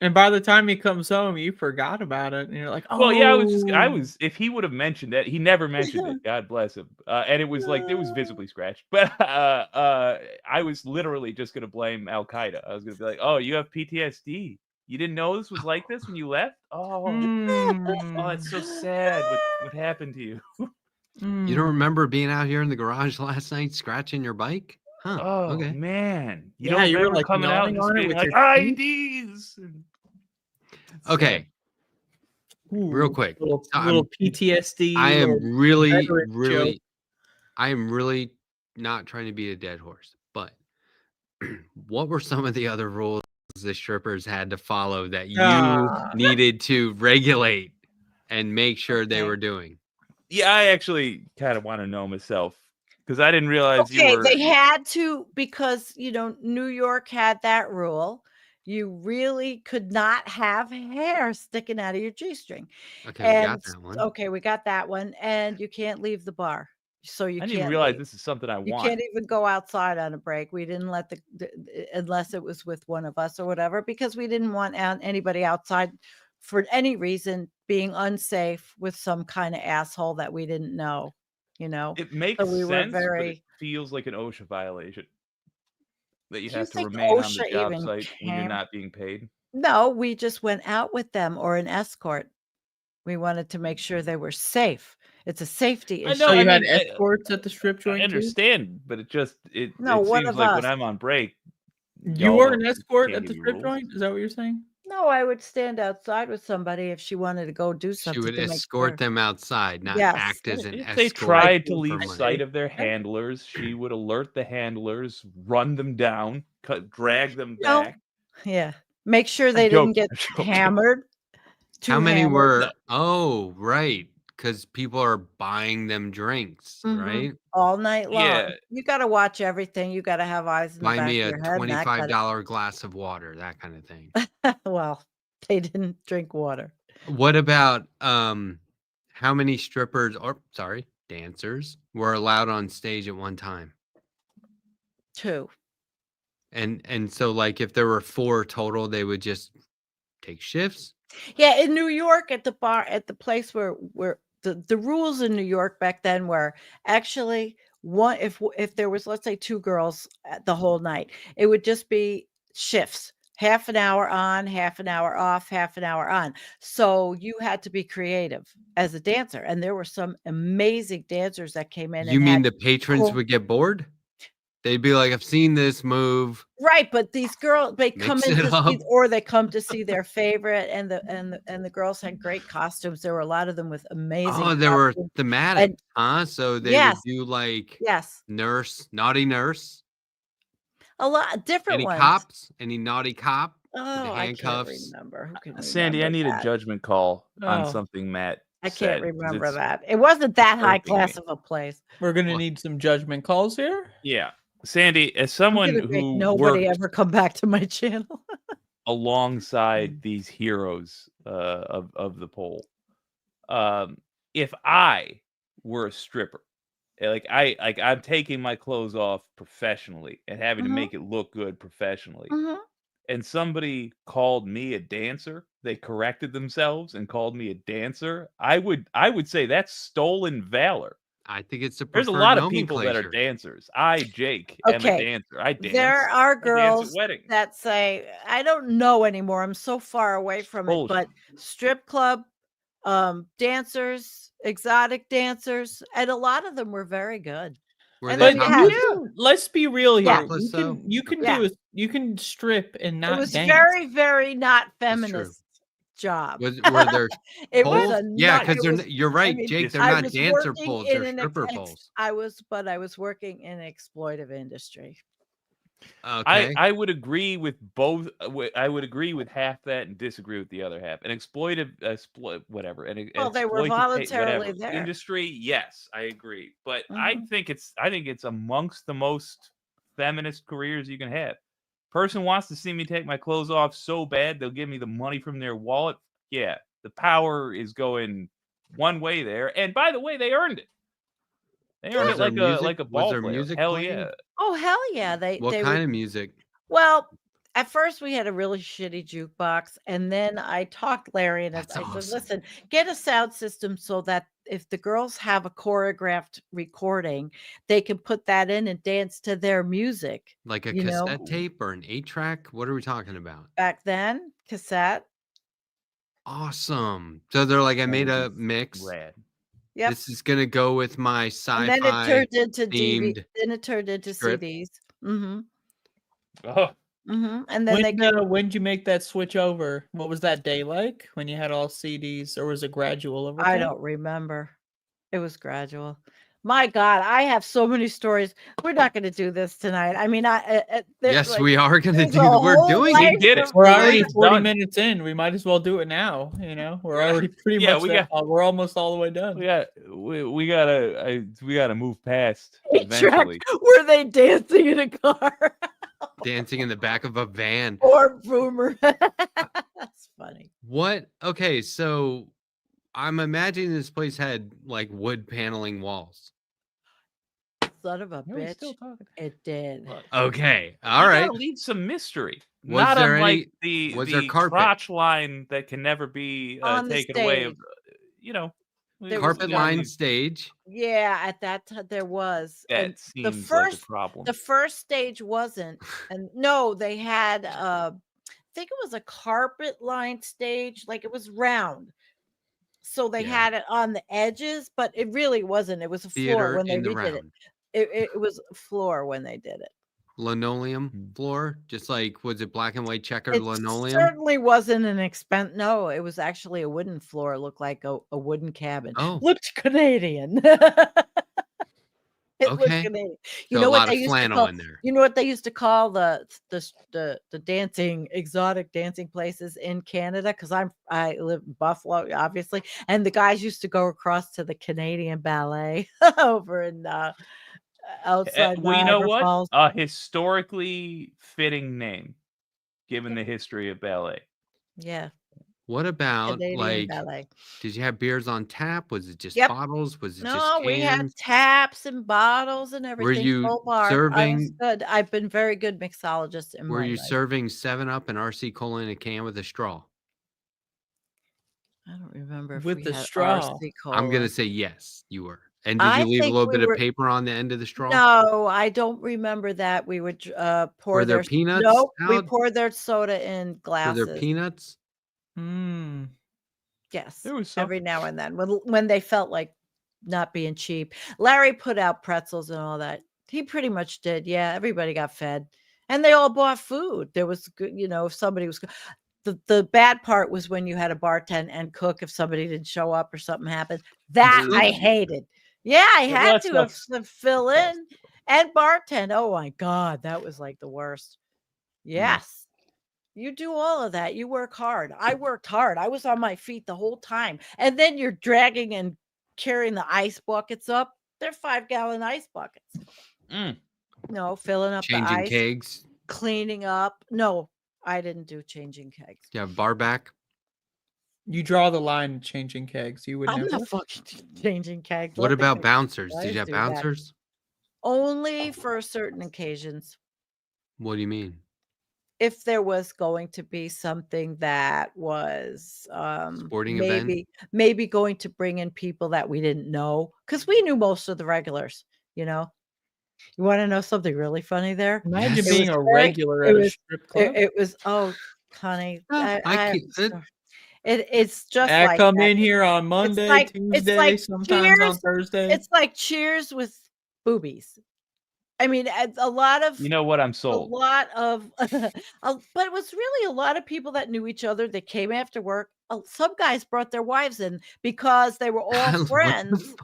And by the time he comes home, you forgot about it, and you're like, "Oh, well, yeah." I was. If he would have mentioned it, he never mentioned it. God bless him. And it was like it was visibly scratched. But I was literally just going to blame Al Qaeda. I was going to be like, "Oh, you have PTSD. You didn't know this was like this when you left. Oh, it's so sad. What happened to you? You don't remember being out here in the garage last night scratching your bike? Huh. Oh, okay. Man. You were like coming out and being like, IDs. Okay. Real quick. Little PTSD. I am really not trying to beat a dead horse, but what were some of the other rules the strippers had to follow that you needed to regulate and make sure they were doing? Yeah, I actually kind of want to know myself. Because I didn't realize you were... they had to, because, New York had that rule. You really could not have hair sticking out of your G-string. Okay, we got that one. Okay, we got that one. And you can't leave the bar. So you can't. I didn't realize this is something I want. You can't even go outside on a break. We didn't let unless it was with one of us or whatever, because we didn't want anybody outside for any reason being unsafe with some kind of asshole that we didn't know, It makes So we were sense, but it very. feels like an OSHA violation that you Do you have to think remain on the OSHA job even site when you're came? not being paid. No, we just went out with them or an escort. We wanted to make sure they were safe. It's a safety I issue. know. So I you had mean, escorts at the strip I joint too? understand, but No, it one seems of like when us. I'm on break, You y'all were an don't escort can't at give the me strip rules. joint? Is that what you're saying? No, I would stand outside with somebody if she wanted to go do She something would to make escort sure. them outside, not Yes. act as an If they escort tried to for leave money. sight of their handlers, she would alert the handlers, run them down, drag them No. back. Yeah. Make sure I'm they didn't joking. get I'm joking. hammered. How Too many hammered. were? Oh, right, because people are buying them drinks, Mhm. right? All night long. Yeah. You got to watch everything. You got to have eyes in the Buy back me of a your head and that kind $25 glass of water, that kind of thing. of. Well, they didn't drink water. What about how many strippers or dancers were allowed on stage at one time? 2. And so like if there were 4 total, they would just take shifts? Yeah, in New York at the bar at the place where the rules in New York back then were actually one if there was, let's say, 2 girls the whole night, it would just be shifts. Half an hour on, half an hour off, half an hour on. So you had to be creative as a dancer, and there were some amazing dancers that came in You and mean had the patrons would get bored? They'd be like, "I've seen this move." Right, but these girls, they come Mix in it to see up. or they come to see their favorite, and the girls had great costumes. There were a lot of them with amazing Oh, they were costumes, thematic, and huh? So they would yes, do like yes, naughty nurse. a lot of different Any ones. cops? Any naughty cop with the Oh, I can't handcuffs? remember. Who can Sandy, I remember need a that? judgment call on Oh, something Matt I said, can't 'cause remember it's that. It wasn't that high irking me. class of a place. We're gonna Well- need some judgment calls here. Yeah. Sandy, as I'm someone gonna make who nobody worked ever come back to my channel. alongside these heroes of the poll, if I were a stripper, I'm taking my clothes off professionally and having to Mhm. make it look good professionally, Mhm. and somebody called me a dancer, they corrected themselves and called me a dancer, I would say that's stolen valor. I think it's the There's a preferred lot of people that are nomenclature. dancers. I, Jake, am a Okay. dancer. I There dance. are I dance at girls weddings. that say, I don't know anymore. I'm so far away from it, but Bullshit. strip club dancers, exotic dancers, and a lot of them were very good. Were And they then you had topless? Let's be real here. Topless, though? You can Yeah. you can strip and it not was dance. very, very not That's true. feminist job. Were there It was poles? a Yeah, not. because It was. you're I right, mean, Jake. They're I not was dancer working poles. in They're an stripper poles. I was working in an exploitive industry. Okay. I would agree with both. I would agree with half that and disagree with the other half. An exploitive, whatever, an Well, they were voluntarily there. industry. Yes, I agree. But I Mhm. think it's amongst the most feminist careers you can have. Person wants to see me take my clothes off so bad they'll give me the money from their wallet. Yeah, the power is going one way there. And by the way, they earned it. They earned Was it there like a Was ball there player. music Hell playing? yeah. Oh, hell yeah. What They kind would. of music? Well, at first we had a really shitty jukebox, and then I talked Larry and That's I said, awesome. listen, get a sound system so that if the girls have a choreographed recording, they can put that in and dance to their music. Like a You know, cassette tape or an 8-track? What are we talking about? back then, cassette. Awesome. So they're like, I made a mix. Rad. Yep. This is gonna go with my And then it sci-fi turned into themed then it turned into strip. CDs. Mm-hmm. Oh, Mm-hmm. And then When did you make that switch over? What was that day like when you had all CDs, or was it gradual over time? I don't remember. It was gradual. My God, I have so many stories. We're not going to do this tonight. I mean, Yes, like, we are gonna there's do a that. We're whole doing we it. life did it. of We're mine. already It's 40 done. minutes in. We might as well do it now. You know, we're already pretty Yeah, much we're almost all the way done. we gotta move past Track, eventually. were they dancing in a car Dancing in the back of a van. or boomer? That's funny. What? Okay, so I'm imagining this place had like wood paneling walls. Son of a Yeah, we bitch. still talking. It did. Look, Okay, you all right. gotta leave some mystery. Not there unlike was there the carpet? crotch line that can never be On the taken away. Of, stage. you know, There was Carpet we got line these- stage. Yeah, at that time there was. And That seems like a problem. the first stage wasn't. And no, they had I think it was a carpet lined stage, like it was round. So they had it on the edges, but it really wasn't. It was a floor Theater when they in the redid it. round. It was a floor when they did it. Linoleum floor, just like was it black and white checkered It linoleum? certainly wasn't an expense. No, it was actually a wooden floor. It looked like a wooden cabin. Oh. Looked Canadian. It looked Okay. Canadian. So a lot of flannel in there. You know what they used to call the dancing, exotic dancing places in Canada? Because I live in Buffalo, obviously, and the guys used to go across to the Canadian Ballet over in outside. Well, you know Niagara what? Falls. A historically fitting name, given the history of ballet. Yeah, What about Canadian like? Ballet. Did you have beers on tap? Was it just Yep. bottles? Was it just No, we had cans? taps and bottles and everything. you Full bar. I was serving- good. I've been very good mixologist in Were my you life. serving 7-Up and RC Cola in a can with a straw? I don't remember if With we the had straw. RC I'm gonna Cola. say yes, you were. And did I you leave a think little we bit were- of paper on the end of the straw? No, I don't remember that. We would pour Were there their peanuts No, we out? poured their soda in Were glasses. there peanuts? Yes, There was some. every now and then when they felt like not being cheap. Larry put out pretzels and all that. He pretty much did. Yeah, everybody got fed, and they all bought food. There was good, if somebody was. The bad part was when you had to bartend and cook if somebody didn't show up or something happened. That I hated. Yeah, I had to have some fill in and bartend. Oh my God, that was like the worst. Yes. You do all of that. You work hard. I worked hard. I was on my feet the whole time. And then you're dragging and carrying the ice buckets up. They're 5-gallon ice buckets. No, filling up the Changing ice, kegs. cleaning up. No, I didn't do changing kegs. You have bar back. You draw the line in changing kegs. You would I'm never. not fucking changing kegs. What Let the about guys bouncers? Did you have do that. bouncers? Only for certain occasions. What do you mean? If there was going to be something that was Sporting event? maybe going to bring in people that we didn't know, because we knew most of the regulars. You want to know something really funny there? Imagine Yes. being a regular at a strip club. It was, oh honey, it's just I like come that. in here on Monday, Tuesday, sometimes on Thursday. It's like Cheers with boobies. I mean, a lot of You know what? I'm sold. a lot of, but it was really a lot of people that knew each other that came after work. Some guys brought their wives in because they were all friends.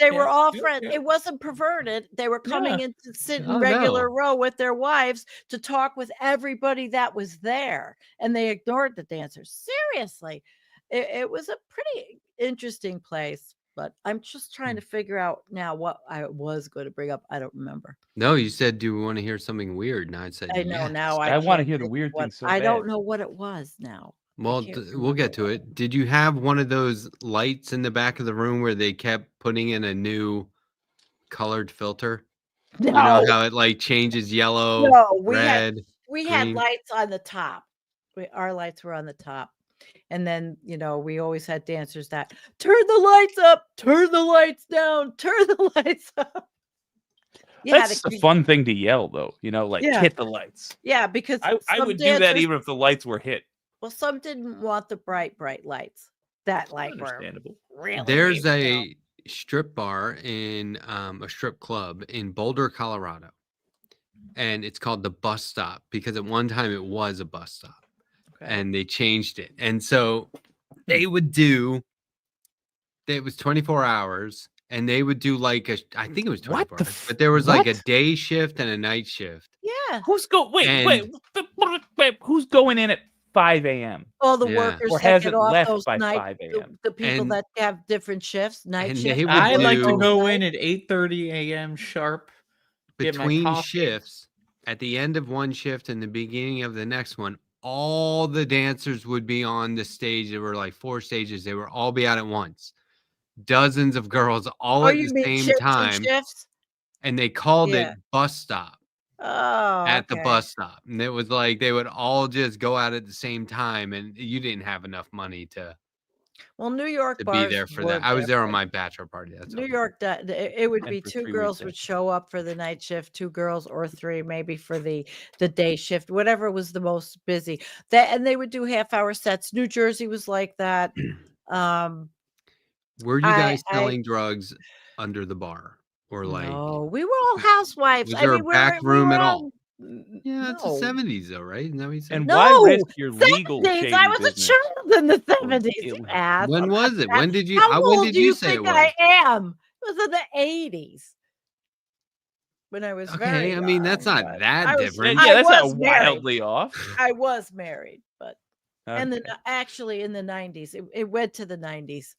They were all friends. It wasn't perverted. They were coming in to sit in regular row with their wives to talk with everybody that was there, and they ignored the dancers. Seriously, it was a pretty interesting place. But I'm just trying to figure out now what I was going to bring up. I don't remember. No, you said, do we want to hear something weird? And I said, I know yes. now. I want to hear the weird thing so I bad. don't know what it was now. Well, we'll get to it. Did you have one of those lights in the back of the room where they kept putting in a new colored filter? No. You know how it like changes yellow, red, we had green? lights on the top. Our lights were on the top. And then, we always had dancers that turn the lights up, turn the lights down, turn the lights up. That's a fun thing to yell, though. Hit the lights. Yeah, because I would do that even if the lights were hit. Well, some didn't want the bright lights. That light Understandable. Really. There's a strip bar in a strip club in Boulder, Colorado, and it's called the Bus Stop because at one time it was a bus stop. And they changed it. And so they would do, it was 24 hours and they would do like I think it was 24 hours, but there was like a day shift and a night shift. Yeah. Who's going in at 5 a.m.? All the workers or that has get it off left those by night, 5 a.m. the people that have different shifts, night shifts. I'd like to go in at 8:30 a.m. sharp. Between shifts, at the end of one shift and the beginning of the next one, all the dancers would be on the stage. There were like 4 stages. They would all be out at once. Dozens of girls all at the same time. Shifts? And they called it Bus Stop. Oh, at the okay. bus stop. And it was like they would all just go out at the same time, and you didn't have enough money to Well, New York be bars there for were that. I was there on different. my bachelor party. That's New all. York, it would And be for 2 3 girls weeks would after. show up for the night shift, 2 girls or 3 maybe for the day shift, whatever was the most busy. And they would do half-hour sets. New Jersey was like that. Were you I guys I selling drugs under the bar? Or like, No, we were all housewives. was I there a mean, back we room were at all all? Yeah, it's the no. 70s though, right? Isn't that what you said? And why risk your legal 70s. I shady was a business? child in the 70s, you It- ass. When I'm not was it? that. How When old did do you you say it think was? I am? It was in the 80s when I was very Okay, I mean that's young, not but that Yeah, different. that's not was married. wildly off. I was married, but and then Okay. actually in the 90s, it went to the 90s.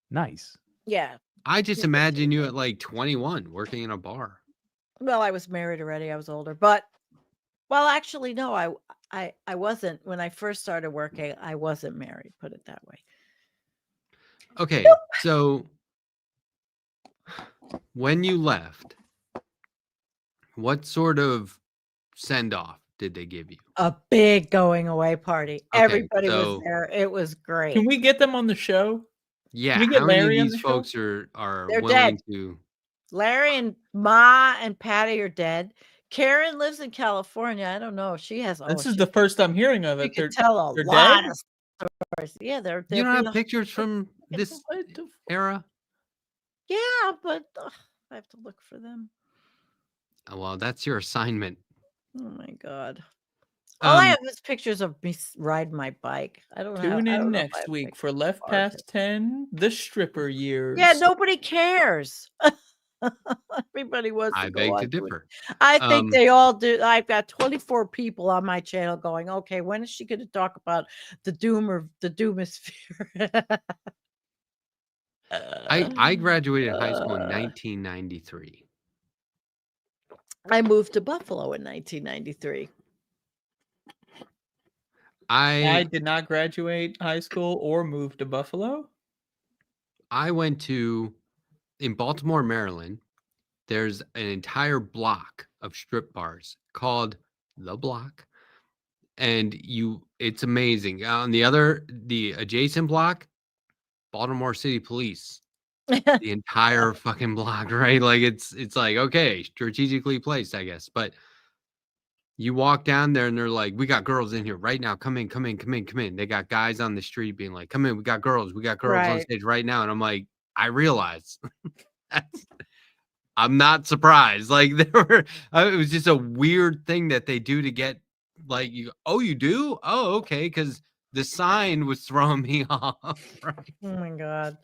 Nice. Yeah. I just imagine you at like 21 working in a bar. Well, I was married already. I was older, but well, actually, no, I wasn't when I first started working. I wasn't married. Put it that way. Okay, so when you left, what sort of send off did they give you? A big going away party. Okay, Everybody was so there. It was great. Can we get them on the show? yeah, Can we get how many of Larry on these the show? folks are They're willing dead. to? Larry and Ma and Patty are dead. Karen lives in California. I don't know. She has. This is she the first I'm hearing of she it. could tell a they're lot dead? of stories. Yeah, they're You don't being have pictures from this era? yeah, but I have to look for them. Oh, well, that's your assignment. Oh my god! All I Um, have is pictures of me riding my bike. I don't have. Tune I in don't know if I next have week pictures for Left of Past artists. 10, the stripper years. Yeah, nobody cares. Everybody wants I to go beg on to to it. differ. I think they all do. I've got 24 people on my channel going, okay, when is she going to talk about the doom or the doomosphere? I graduated high school in 1993. I moved to Buffalo in 1993. I did not graduate high school or move to Buffalo. I went to in Baltimore, Maryland. There's an entire block of strip bars called The Block. And it's amazing. On the adjacent block, Baltimore City Police. The entire fucking block, right? Like it's like, okay, strategically placed, I guess. But you walk down there and they're like, we got girls in here right now. Come in, come in, come in, come in. They got guys on the street being like, come in, we got girls on Right. stage right now. And I'm like, I realize I'm not surprised. Like it was just a weird thing that they do to get like you do? Oh, okay. Because the sign was throwing me off. Right? Oh my God.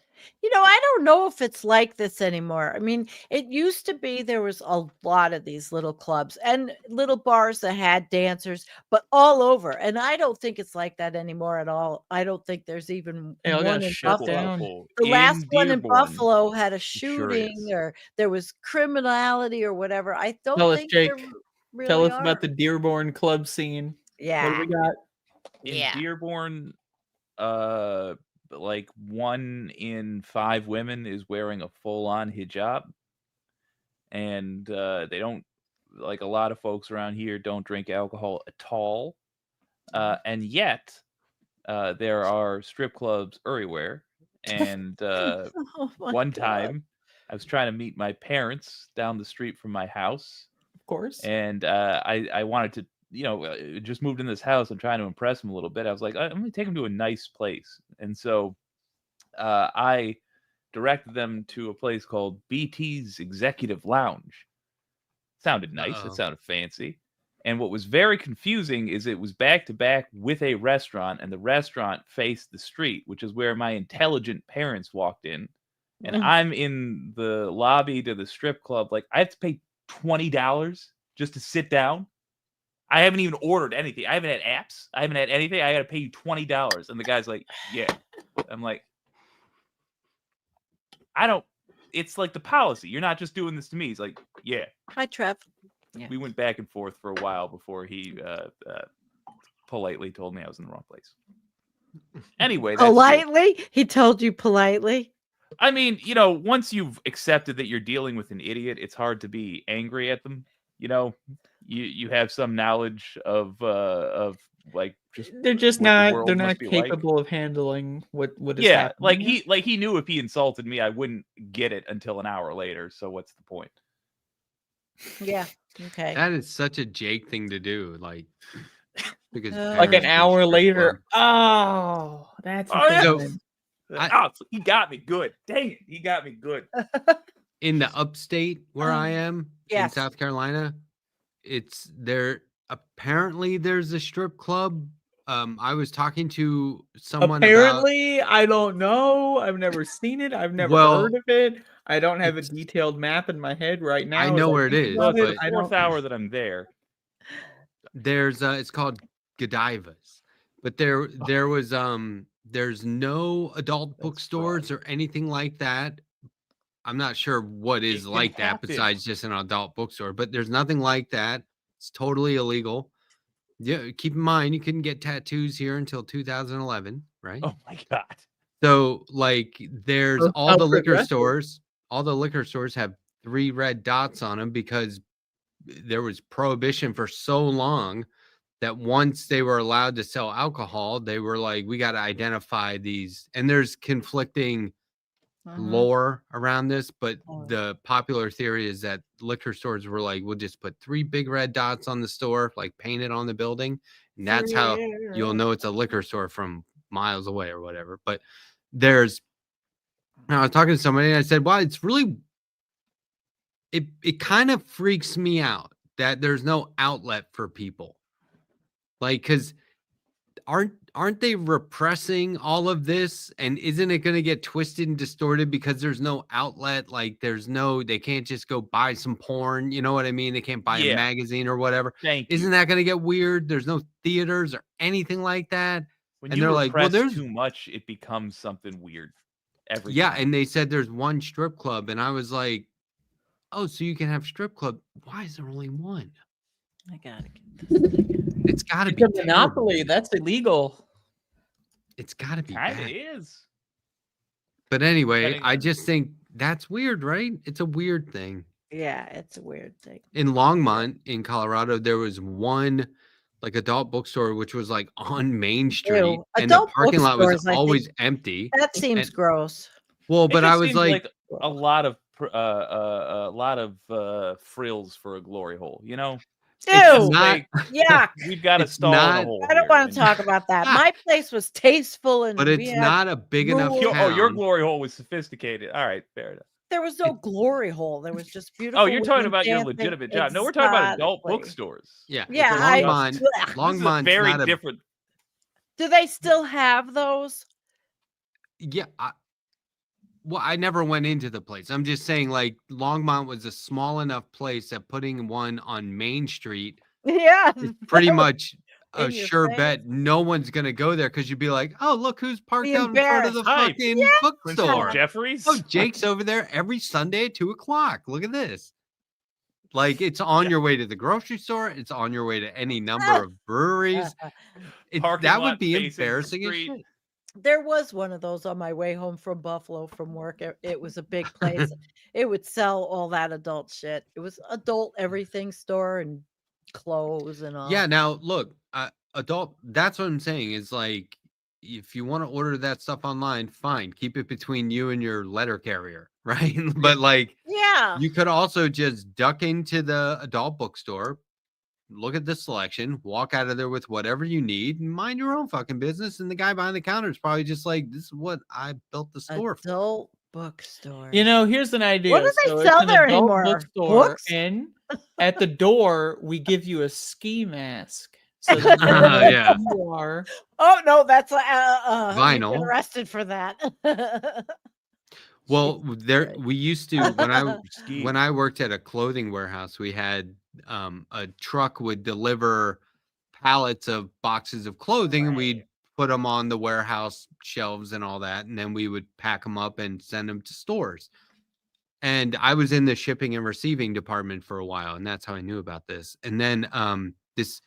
I don't know if it's like this anymore. I mean, it used to be there was a lot of these little clubs and little bars that had dancers, but all over. And I don't think it's like that anymore at all. I don't think there's even They all one got in shut Buffalo. down. The last In one in Dearborn, Buffalo had a it sure shooting is. or there was criminality or whatever. I don't Tell us, think Jake. there really Tell us are. about the Dearborn club scene. What do Yeah. we got? In Yeah. Dearborn, like 1 in 5 women is wearing a full-on hijab, and they don't, like a lot of folks around here don't drink alcohol at all, and yet there are strip clubs everywhere. And Oh my one God. time I was trying to meet my parents down the street from my house, Of course. and I wanted to, just moved in this house. I'm trying to impress him a little bit. I was like, I'm gonna take him to a nice place, and so I directed them to a place called BT's Executive Lounge. Sounded nice. It sounded fancy. And what was very confusing is it was back to back with a restaurant, and the restaurant faced the street, which is where my intelligent parents walked in. And I'm in the lobby to the strip club. Like, I have to pay $20 just to sit down. I haven't even ordered anything. I haven't had apps. I haven't had anything. I got to pay you $20. And the guy's like, yeah. I'm like, it's like the policy. You're not just doing this to me. He's like, yeah. Hi, Trev. Yeah. We went back and forth for a while before he politely told me I was in the wrong place. Anyway, that's politely? He told you politely? I mean, once you've accepted that you're dealing with an idiot, it's hard to be angry at them. you have some knowledge of like just they're just what the not world they're must not be like. capable of handling what is Yeah, like happening. he knew if he insulted me, I wouldn't get it until an hour later. So what's the point? Yeah. Okay. That is such a Jake thing to do. Like, because Like an hour later. Oh, that's Oh, yeah. So, He got me good. Dang it, he got me good. in the upstate where I am in Yes. South Carolina, it's there. Apparently, there's a strip club. I was talking to someone Apparently, I don't know. I've never seen it. I've never heard of it. I don't have a detailed map in my head right now. I know where it think is, about Well, it, it's the fourth hour that I'm there. There's it's called Godiva's, but there was there's no adult bookstores or anything like that. I'm not sure what is It like can that happen. besides just an adult bookstore, but there's nothing like that. It's totally illegal. Yeah, keep in mind you couldn't get tattoos here until 2011, right? Oh my god. So like there's Oh, all how the liquor progressive. stores, all the liquor stores have 3 red dots on them because there was prohibition for so long that once they were allowed to sell alcohol, they were like, we got to identify these. And there's conflicting lore around this, but the popular theory is that liquor stores were like, we'll just put 3 big red dots on the store, like painted on the building. And that's how you'll know it's a liquor store from miles away or whatever. But I was talking to somebody and I said, well, it's really, it kind of freaks me out that there's no outlet for people. Like, because aren't they repressing all of this? And isn't it going to get twisted and distorted because there's no outlet? Like they can't just go buy some porn. You know what I mean? They can't buy a magazine or whatever. Isn't that going to get weird? There's no theaters or anything like that. When and you they're like, well, there's too much, it becomes something weird. Every time. And they said there's one strip club. And I was like, oh, so you can have strip club. Why is there only one? I gotta get this thing. It's gotta It's be a monopoly. That's illegal. It's gotta be kind of bad. is. But anyway, I just think that's weird, right? It's a weird thing. Yeah, it's a weird thing. In Longmont, in Colorado, there was one like adult bookstore which was like on Main Street, and the parking lot was always empty. That seems gross. Well, but I was like a lot of frills for a glory hole, you know. Ew! Like, yeah, we've got to stall in a hole. I don't want to talk about that. My place was tasteful, and but it's not a big enough. Your glory hole was sophisticated. All right, fair enough. There was no glory hole. There was just beautiful. Oh, you're talking about your legitimate job. No, we're talking about adult bookstores. Yeah, yeah. Longmont's very different. Do they still have those? Yeah. Well, I never went into the place. I'm just saying, like, Longmont was a small enough place that putting one on Main Street, is pretty much a sure bet no one's gonna go there because you'd be like, oh, look who's parked out in front of the fucking bookstore. Jeffries. Oh, Jake's over there every Sunday at 2:00. Look at this. Like, it's on your way to the grocery store. It's on your way to any number of breweries. That would be embarrassing as shit. There was one of those on my way home from Buffalo from work. It was a big place. It would sell all that adult shit. It was adult everything store and clothes and all. Yeah. Now look, adult. That's what I'm saying. Is like, if you want to order that stuff online, fine. Keep it between you and your letter carrier, right? But like, yeah, you could also just duck into the adult bookstore, look at the selection, walk out of there with whatever you need, and mind your own fucking business. And the guy behind the counter is probably just like, this is what I built the store for. Adult bookstore. You know, here's an idea. What do they sell there anymore? Bookstore, and at the door, we give you a ski mask. So that you are. Oh no, that's vinyl. Get arrested for that. Well, we used to when I worked at a clothing warehouse, we had a truck would deliver pallets of boxes of clothing, and we'd put them on the warehouse shelves and all that, and then we would pack them up and send them to stores. And I was in the shipping and receiving department for a while, and that's how I knew about this. And then this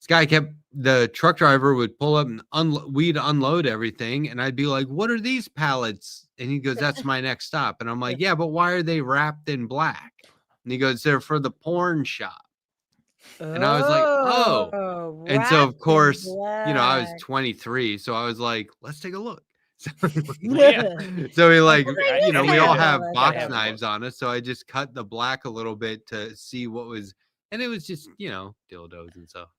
guy the truck driver would pull up and we'd unload everything, and I'd be like, what are these pallets? And he goes, that's my next stop. And I'm like, yeah, but why are they wrapped in black? And he goes, "They're for the porn shop." And I was like, "Oh." And so, Rats of in course, I was black. 23, so I was like, "Let's take a look." So, Yeah. so we like, Well, they used we to all have have all that box stuff. knives on us, so I just cut the black a little bit to see what was, and it was just, dildos and stuff.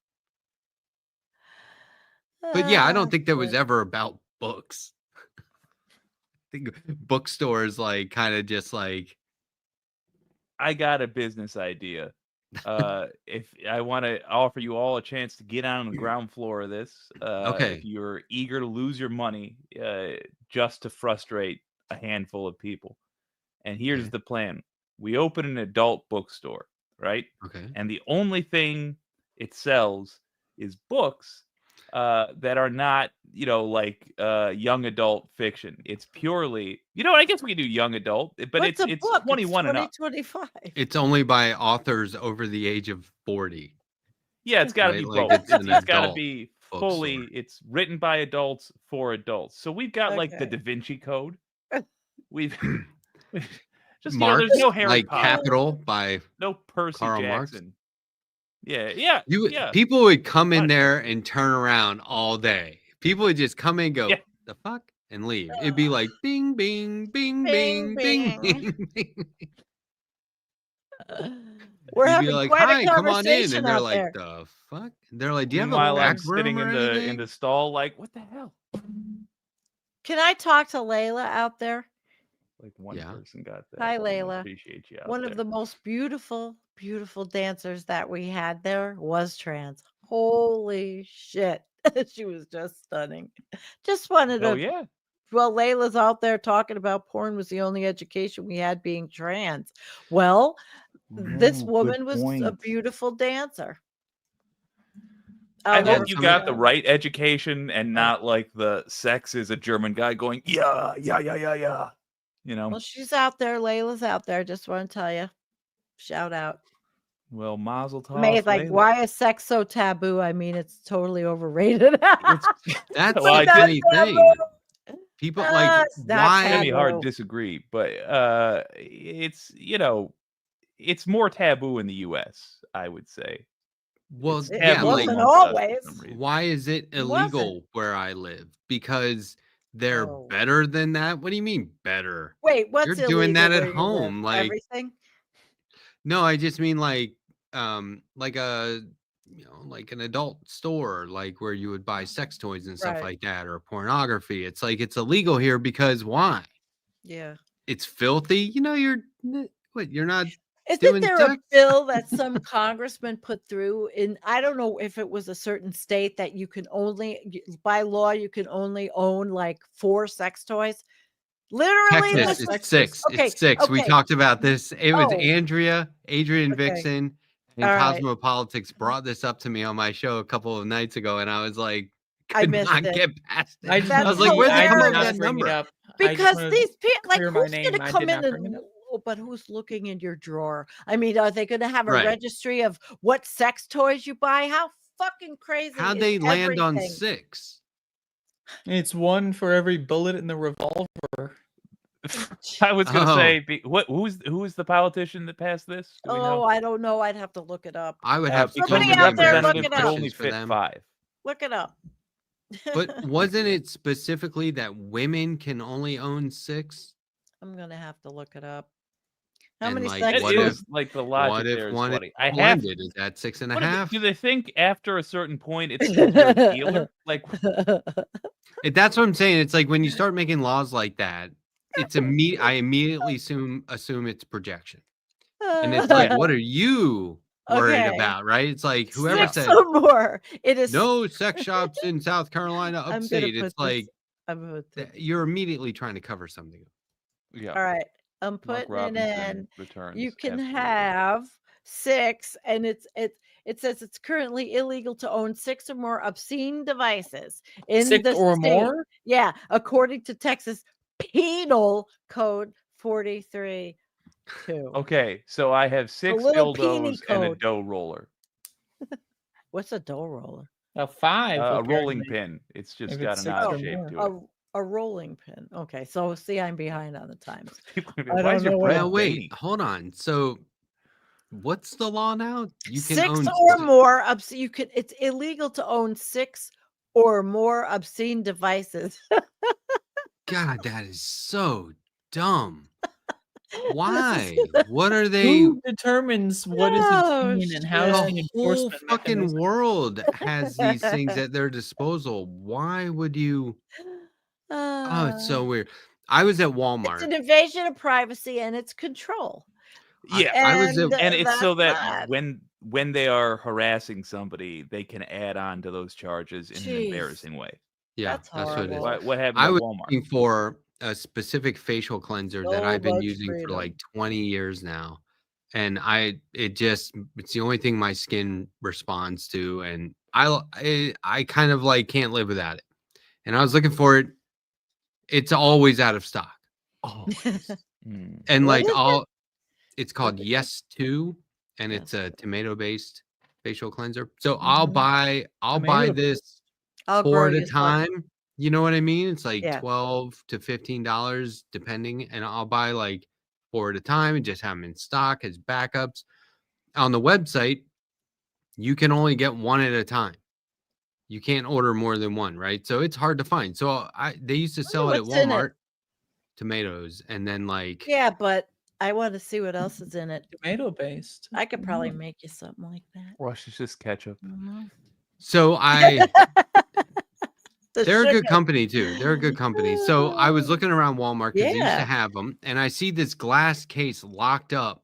But yeah, I don't think that was Shit. ever about books. I think bookstores like kind of just like, I got a business idea. If I want to offer you all a chance to get on the ground floor of this, okay, if you're eager to lose your money, just to frustrate a handful of people. And here's Okay. the plan. We open an adult bookstore, right? Okay. And the only thing it sells is books that are not, like young adult fiction. It's purely, I guess we can do young adult, but What's a it's book? It's 21 and up. 2025. It's only by authors over the age of 40. Yeah, it's got to Right? be Like both. it's an It's got to adult be bookstore. fully. It's written by adults for adults. So we've got like the Okay. Da Vinci Code. We've just Marx, there's no Harry like Potter, Capital by no Percy Karl Marx. Jackson. Yeah. People would come in there and turn around all day. People would just come in and go, Yeah. "The fuck?" and leave. It'd be like bing, bing, bing, Bing, bing, bing, bing. bing. We're You'd be having like, quite "Hi, a come on in," conversation and they're out like, there. "The fuck?" And they're like, "Do you have a Meanwhile, I'm back room sitting or in the anything?" stall, like, what the hell? Can I talk to Layla out there? Like one Yeah. person got that. Hi, I Layla. appreciate you out One there. of the most beautiful, beautiful dancers that we had there was trans. Holy shit. She was just stunning. Just wanted Oh to. yeah. Well, Layla's out there talking about porn was the only education we had being trans. Well, this woman was a beautiful dancer. I never hope you got the forget. right education and Oh. not like the sex is a German guy going, yeah. Well, she's out there. Layla's out there. Just want to tell you. Shout out. Well, mazel tov. May like, Layla. why is sex so taboo? I mean, it's totally overrated. That's Well, the funny thing. People like, why? Jimmy Hart disagree, but it's it's more taboo in the U.S. I would say. Well, it wasn't always. Why is it illegal where I live? Because they're better than that. What do you mean better? Wait, what's You're doing that at illegal where you live? home, like Everything? No, I just mean like a like an adult store, like where you would buy sex toys and stuff like that, or pornography. It's like it's illegal here because why? Yeah. It's filthy. You're not Isn't doing there sex? a bill that some congressman put through in, I don't know if it was a certain state, that you can only, by law, you can only own like 4 sex toys? Literally, Texas, it's 6. Okay, It's 6. We okay. talked about this. It was Oh. Andrea, Adrian Okay. Vixen, and All right. Cosmopolitics brought this up to me on my show a couple of nights ago, and I was like, I could missed not it. get past it. I I was like, where'd they come up with that hilarious. number? Because these people, like, clear my who's name. gonna I come did in not and bring it up. but who's looking in your drawer? I mean, are they gonna have a Right. registry of what sex toys you buy? How fucking crazy How'd is they land on everything? 6? It's one for every bullet in the revolver. I was gonna say, who is the politician that passed this? Do we know? I don't know. I'd have to look it up. I would have to because call Somebody the the out there, number look and it representative up. could only questions for fit them. 5. Look it up. But wasn't it specifically that women can only own 6? I'm gonna have to look it up. How And, many like, sex what It if- is like the logic What if there is one is funny. I have. blended? Is that 6 and a What is it- half? do they think after a certain point it's considered dealer? Like, That's what I'm saying. It's like when you start making laws like that, it's I immediately assume it's projection. And it's like, what are you worried Okay. about, right? It's like whoever 6 said or more. It is no sex shops in South Carolina I'm gonna upstate. put It's this- like I'm gonna put this- you're immediately trying to cover something. yeah. all right. I'm Mark putting it Robinson in. returns. You can absolutely. have 6, and it says it's currently illegal to own 6 or more obscene devices in 6 the or state. more? Yeah, according to Texas Penal Code 43.2. Okay, so I have 6 little peony dildos and a code. dough roller. What's a dough roller? A 5. A rolling apparently. pin. It's just If got it's an 6 odd or shape more. to it. A rolling pin. Okay, so see, I'm behind on the times. People are gonna be, I Why don't is your know what- bread Well, veiny?" wait, hold on. So what's the law now? You can 6 own or more it's illegal to own 6 or more obscene devices. God, that is so dumb. Why? What are they? Who determines what is Oh, obscene and how is The the whole enforcement fucking mechanism? world has these things at their disposal. Why would you? Oh, it's so weird. I was at It's Walmart. an invasion of privacy and it's control. Yeah, I was And at, and it's so that's that bad. when they are harassing somebody, they can add on to those charges in an Jeez. embarrassing way. yeah, That's that's what it is. horrible. What happened I at was Walmart? looking for a specific facial cleanser that So I've been much using for like freedom. 20 years now. And it's the only thing my skin responds to. And I kind of like can't live without it. And I was looking for it. It's always out of stock. Always. And What like is it? it's called What's it Yes 2, and Yes. it's a tomato-based facial cleanser. So I'll buy Tomato. this I'll 4 grow at a you some. time. You know what I mean? It's like Yeah. $12 to $15 depending, and I'll buy like 4 at a time and just have them in stock as backups. On the website, you can only get 1 at a time. You can't order more than 1, right? So it's hard to find. So they used to sell it at what's in it. Walmart, tomatoes, and then like Yeah, but I want to see what else is in it. Tomato based. I could probably make you something like that. Wash it's just ketchup. so The they're a sugar. good company too. They're a good company. So I was looking around Walmart because they used to Yeah. have them, and I see this glass case locked up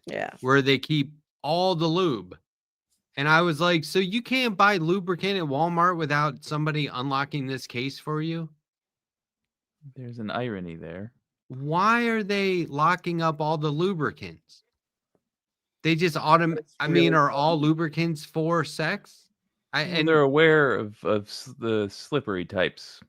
Yeah. where they keep all the lube. And I was like, so you can't buy lubricant at Walmart without somebody unlocking this case for you? There's an irony there. Why are they locking up all the lubricants? They just are all lubricants for sex? And they're aware of the slippery types.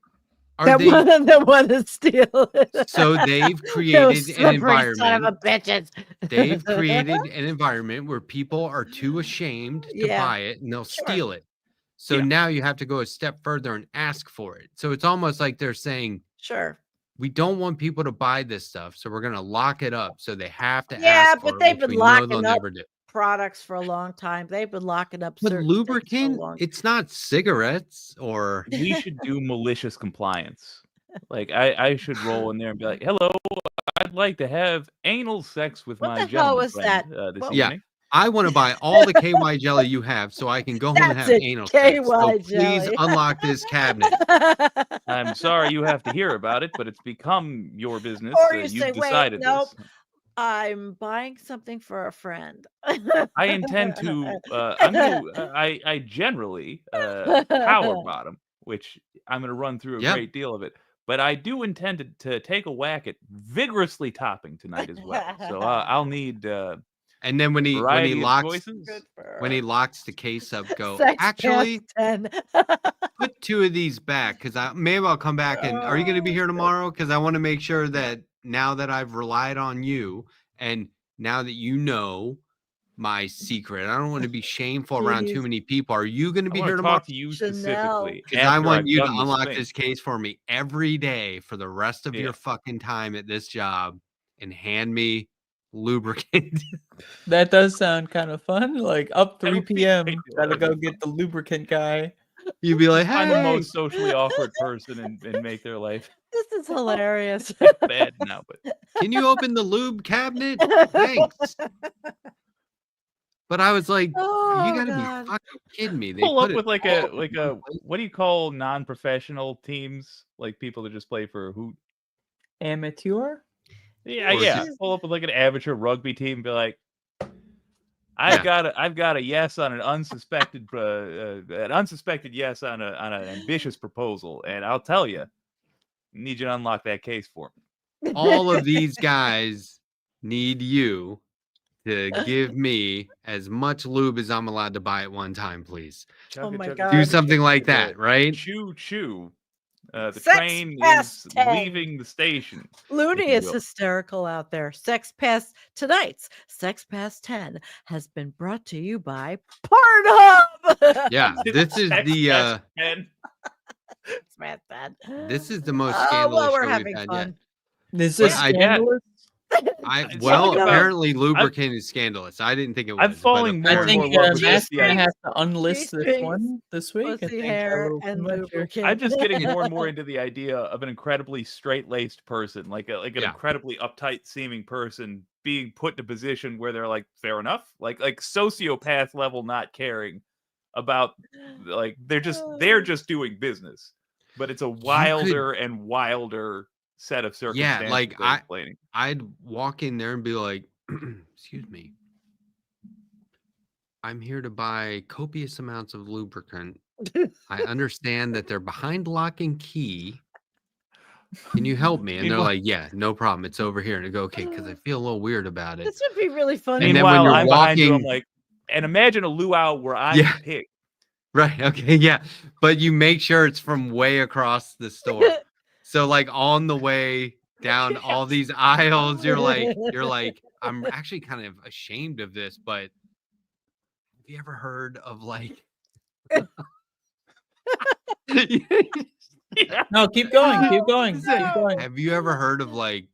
Are they? That want to steal it. So they've Those created an slippery son of environment. a bitches. They've created an environment where people are too ashamed to Yeah. buy it and they'll Sure. steal it. So Yeah. now you have to go a step further and ask for it. So it's almost like they're saying, Sure. we don't want people to buy this stuff, so we're going to lock it up. So they have to Yeah, ask for but it, they've which been we know locking they'll up never do. products for a long time. They've been locking up But certain things for a lubricant, long time. it's not cigarettes or We should do malicious compliance. Like I should roll in there and be like, "Hello, I'd like to have anal sex with What my the hell gentleman was friend that? this What- Yeah. evening." I want to buy all the KY jelly you have so I can go home and That's have it, anal sex. So KY please jelly. unlock this cabinet. I'm sorry you have to hear about it, but it's become your business. Or you You've say, wait, decided nope. this. I'm buying something for a friend. I intend to. I generally power bottom, which I'm going to run through a Yep. great deal of it. But I do intend to take a whack at vigorously topping tonight as well. So I'll need. And then when he variety of locks choices. Good for when he her. locks the case up, go Sex actually past 10. put 2 of these back because maybe I'll come back and are you going to be here tomorrow? Because I want to make sure that now that I've relied on you and now that you know my secret, I don't want to be shameful around too Jeez. many people. Are you going to I be want here to tomorrow? talk to you Chanel. specifically. Because I after want I've you to done this unlock thing. this case for me every day for the rest of Yeah. your fucking time at this job and hand me lubricant. That does sound kind of fun. Like up That 3 would be p.m. great. Gotta go get the lubricant guy. You'd be like, Find the hey, most socially awkward person and make their life This is hilarious. bad now. But can you open the lube cabinet? Thanks. But I was like, Oh, you gotta God. be fucking kidding me. They pull up put it with like all a in like one a place. what do you call non-professional teams? Like people that just play for a hoot. Amateur? Yeah, Or yeah. just- Pull up with like an amateur rugby team and be like, I've got a yes on an unsuspected yes on an ambitious proposal, and I'll tell you, need you to unlock that case for me. all of these guys need you to give me as much lube as I'm allowed to buy at one time, please. Oh my Do God. something like that, right? Choo choo. The Sex train past is 10. leaving the station. Looney you is will. hysterical out there. Tonight's Sex Past 10 has been brought to you by Pornhub. Yeah, this is Sex the past 10. Sex Past 10. this is the most Oh, scandalous well, we're show having we've had fun. This But is I- scandalous. Apparently lubricant is scandalous. I didn't think it was. I'm falling more I and more think in love with Matt's this. gonna have to unlist this one this week. I Pussy think hair and lubricant. I'm just getting more and more into the idea of an incredibly straight-laced person, like an incredibly uptight seeming person being put in a position where they're like, fair enough, like sociopath level not caring about, like they're just doing business, but it's a wilder and wilder set of circumstances. Yeah, like I'd walk in there and be like, excuse me, I'm here to buy copious amounts of lubricant. I understand that they're behind lock and key. Can you help me? And they're like, yeah, no problem. It's over here. And I go, okay, because I feel a little weird about it. This would be really funny. And then when you're I'm behind you, I'm walking, like, and imagine a luau where I'm the pig. Right. Okay. Yeah. But you make sure it's from way across the store. So like on the way down all these aisles, you're like, I'm actually kind of ashamed of this, but have you ever heard of like No, keep going. Keep going. Have you ever heard of like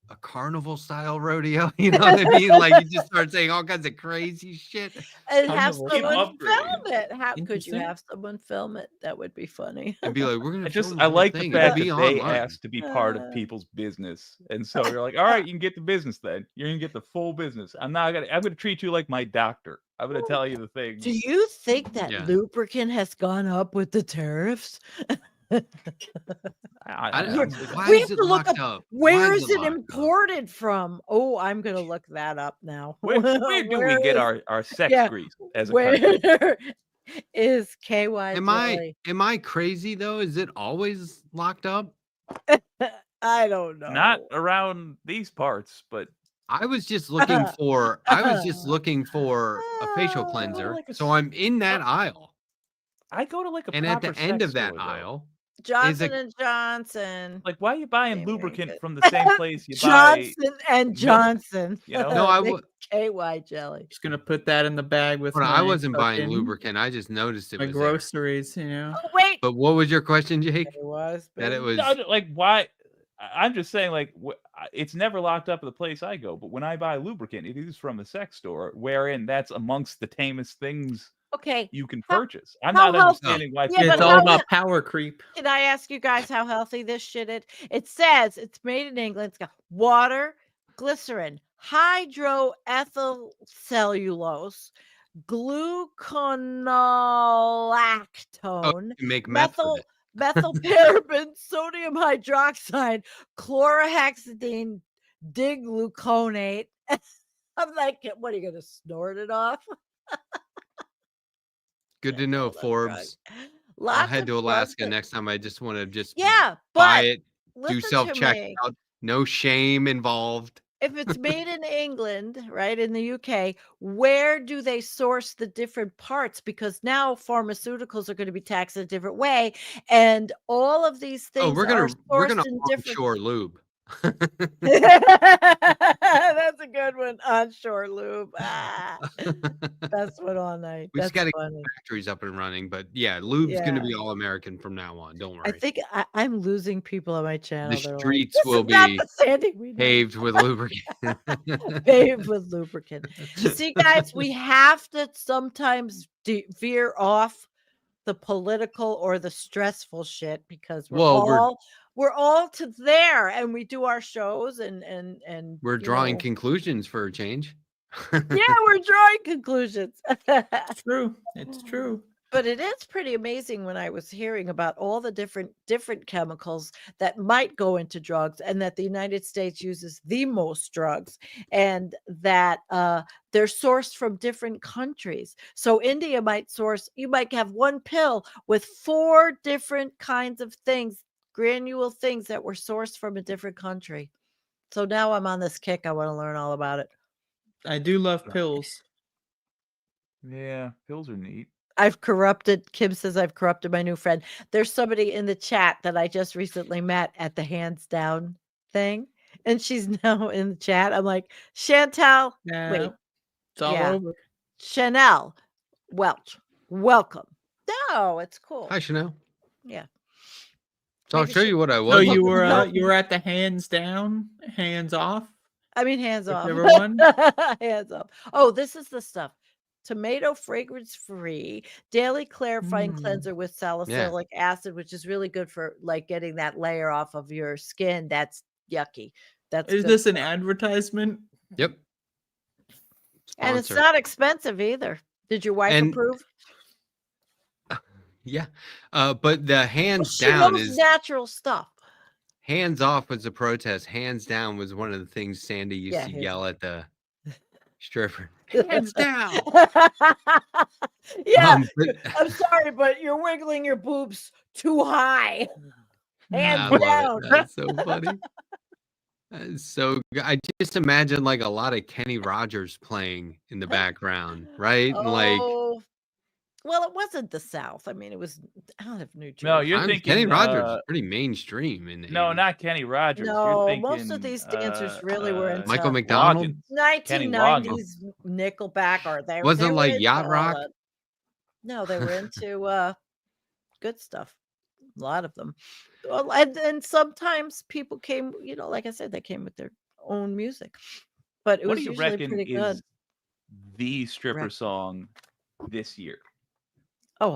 a carnival style rodeo? You know what I mean? Like you just start saying all kinds of crazy shit. And have someone film it. How could you have someone film it? That would be funny. And be like, we're gonna I like the fact that they asked to be part of people's business. And so you're like, all right, you can get the business then. You're gonna get the full business. I'm gonna treat you like my doctor. I'm gonna tell you the things. Do you think that lubricant has gone up with the tariffs? Why we is have it to look locked up. up? Where is it imported from? Oh, I'm gonna look that up now. Where do we get our sex grease as a country? Where is KY jelly? Am I crazy though? Is it always locked up? I don't know. Not around these parts, but I was just looking for a facial cleanser. So I'm in that aisle. I go to like a and at the end of that store, aisle, Johnson and Johnson. Like, why are you buying lubricant from the same place you Johnson and Johnson? You know? No, I would KY jelly. Just gonna put that in the bag with. I wasn't buying lubricant. I just noticed it. My was groceries, you know. Oh wait. But what was your question, Jake? It was. That it was like why? I'm just saying, like, it's never locked up at the place I go. But when I buy lubricant, it is from a sex store, wherein that's amongst the tamest things. Okay, you can purchase. I'm not understanding why. It's all about power creep. Can I ask you guys how healthy this shit is? It says it's made in England. It's got water, glycerin, hydroethyl cellulose, gluconolactone, make methylparaben, sodium hydroxide, chlorhexidine, digluconate. I'm like, what are you gonna snort it off? Good to know, Forbes. I'll head to Alaska next time. I just want to buy it, do self-checkout. No shame involved. If it's made in England, right, in the UK, where do they source the different parts? Because now pharmaceuticals are going to be taxed a different way, and all of these things we're gonna onshore lube. That's a good one. Onshore lube. That's what all night. We just got to get factories up and running, but yeah, lube's going to be all American from now on. Don't worry. I think I'm losing people on my channel. The streets will be paved with lubricant. Paved with lubricant. See, guys, we have to sometimes veer off the political or the stressful shit because we're all to there, and we do our shows and we're drawing conclusions for a change. Yeah, we're drawing conclusions. It's true. It's true. But it is pretty amazing when I was hearing about all the different chemicals that might go into drugs, and that the United States uses the most drugs, and that they're sourced from different countries. So India you might have one pill with 4 different kinds of things, granule things that were sourced from a different country. So now I'm on this kick. I want to learn all about it. I do love pills. Yeah, pills are neat. Kim says I've corrupted my new friend. There's somebody in the chat that I just recently met at the hands down thing, and she's now in the chat. I'm like, Chantel, wait. It's all over. Chanel Welch, welcome. No, it's cool. Hi, Chanel. Yeah. So I'll show you what I was. So you looking were at the hands down, hands off. I mean, hands off. Whichever one. Hands off. Oh, this is the stuff. Tomato fragrance free daily clarifying cleanser with salicylic acid, which is really good for like getting that layer off of your skin. That's yucky. Is this an advertisement? Yep. And it's Sponsor. not expensive either. Did your wife approve? Yeah. But the hands She down loves is natural stuff. hands off was a protest. Hands down was one of the things Sandy used to hands yell at the stripper. Hands down. Yeah. But- I'm sorry, but you're wiggling your boobs too high. Hands I down. love it. That's so funny. That is so good. I just imagine like a lot of Kenny Rogers playing in the background, right? And like Oh, well, it wasn't the South. I mean, it was out of New Jersey. No, you're thinking Kenny Rogers is pretty mainstream in the No, 80s. not Kenny Rogers. No, you're thinking, most of these dancers really were into Michael McDonald. Loggins. Kenny 1990s Nickelback, or they Wasn't were like into yacht all rock? that. No, they were into good stuff. A lot of them. Well, and sometimes people came, like I said, they came with their own music. But it What was do you usually reckon pretty is good. the stripper song this year? Oh,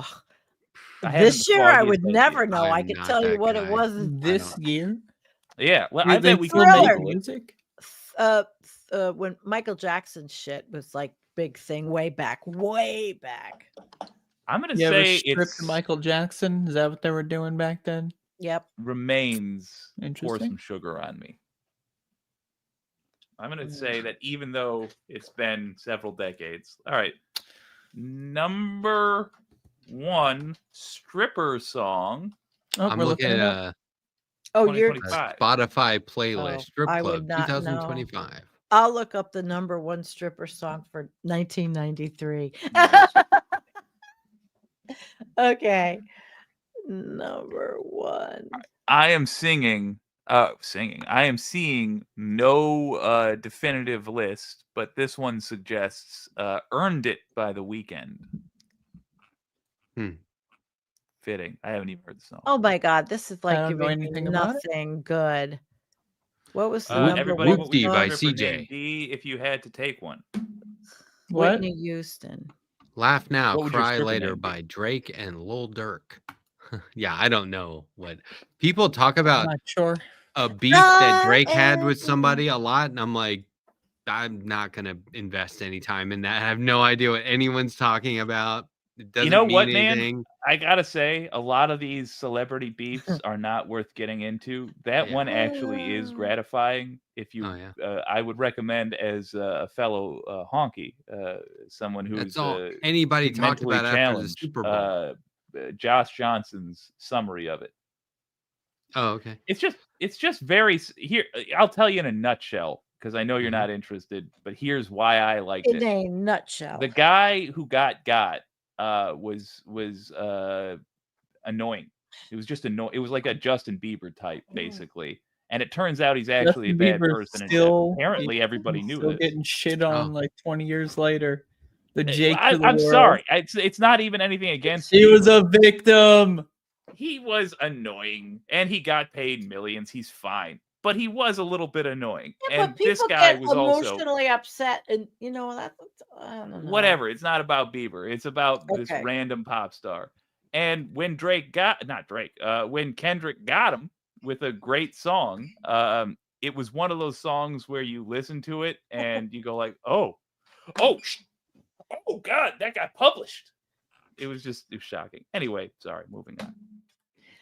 I haven't this the year I foggiest would idea. never know. I I'm could not tell you that what it guy. was. This year? Yeah, well, Do I they bet we still can make Thriller. Google it. music? When Michael Jackson shit was like big thing way back. I'm gonna You ever say stripped it's Michael Jackson? Is that what they were doing back then? Yep. remains pour Interesting. some sugar on me. I'm gonna say that even though it's been several decades. All right, number one stripper song. Oh, I'm we're looking looking at it up. Oh, you're. 2025. Spotify playlist, Oh, Strip I Club would not know. 2025. I'll look up the number one stripper song for 1993. Nice. Okay. Number one. I am singing. I am seeing no definitive list, but this one suggests "Earned It" by The Weeknd. Fitting. I haven't even heard the song. Oh my God, this is like don't know giving me anything about it. nothing good. What was the number everybody, one what was Whoopty your by stripper CJ. name, D, if you had to take one? What? Whitney Houston. Laugh Now, What would your Cry stripper Later name be? by Drake and Lil Durk. Yeah, I don't know what people talk I'm about not sure. a beef that Drake had with somebody a lot, and I'm like, I'm not gonna invest any time in that. I have no idea what anyone's talking about. It doesn't You know mean what, anything. man? I gotta say, a lot of these celebrity beefs are not worth getting into. That Yeah. one actually is gratifying. If you, Oh, yeah. I would recommend as a fellow honky, someone who's That's all anybody talked mentally about after the challenged, Super Bowl. Josh Johnson's summary of it. Oh, okay. It's just very here. I'll tell you in a nutshell because I know you're Mhm. not interested, but here's why I liked In it. a nutshell. The guy who got was annoying. It was just annoying. It was like a Justin Bieber type, basically. And it turns out he's actually Justin a bad Bieber's person. still- And apparently, everybody knew Still this. getting shit on Oh. like 20 years later. The Jake. to the I'm world. sorry. It's not even anything against. He was Bieber. a victim. He was annoying, and he got paid millions. He's fine, but he was a little bit annoying. Yeah, And but people this guy get was also emotionally upset, and that I don't know. whatever. It's not about Bieber. It's about this Okay. random pop star. And when when Kendrick got him with a great song, it was one of those songs where you listen to it and you go like, oh God, that got published. It was shocking. Anyway, sorry, moving on.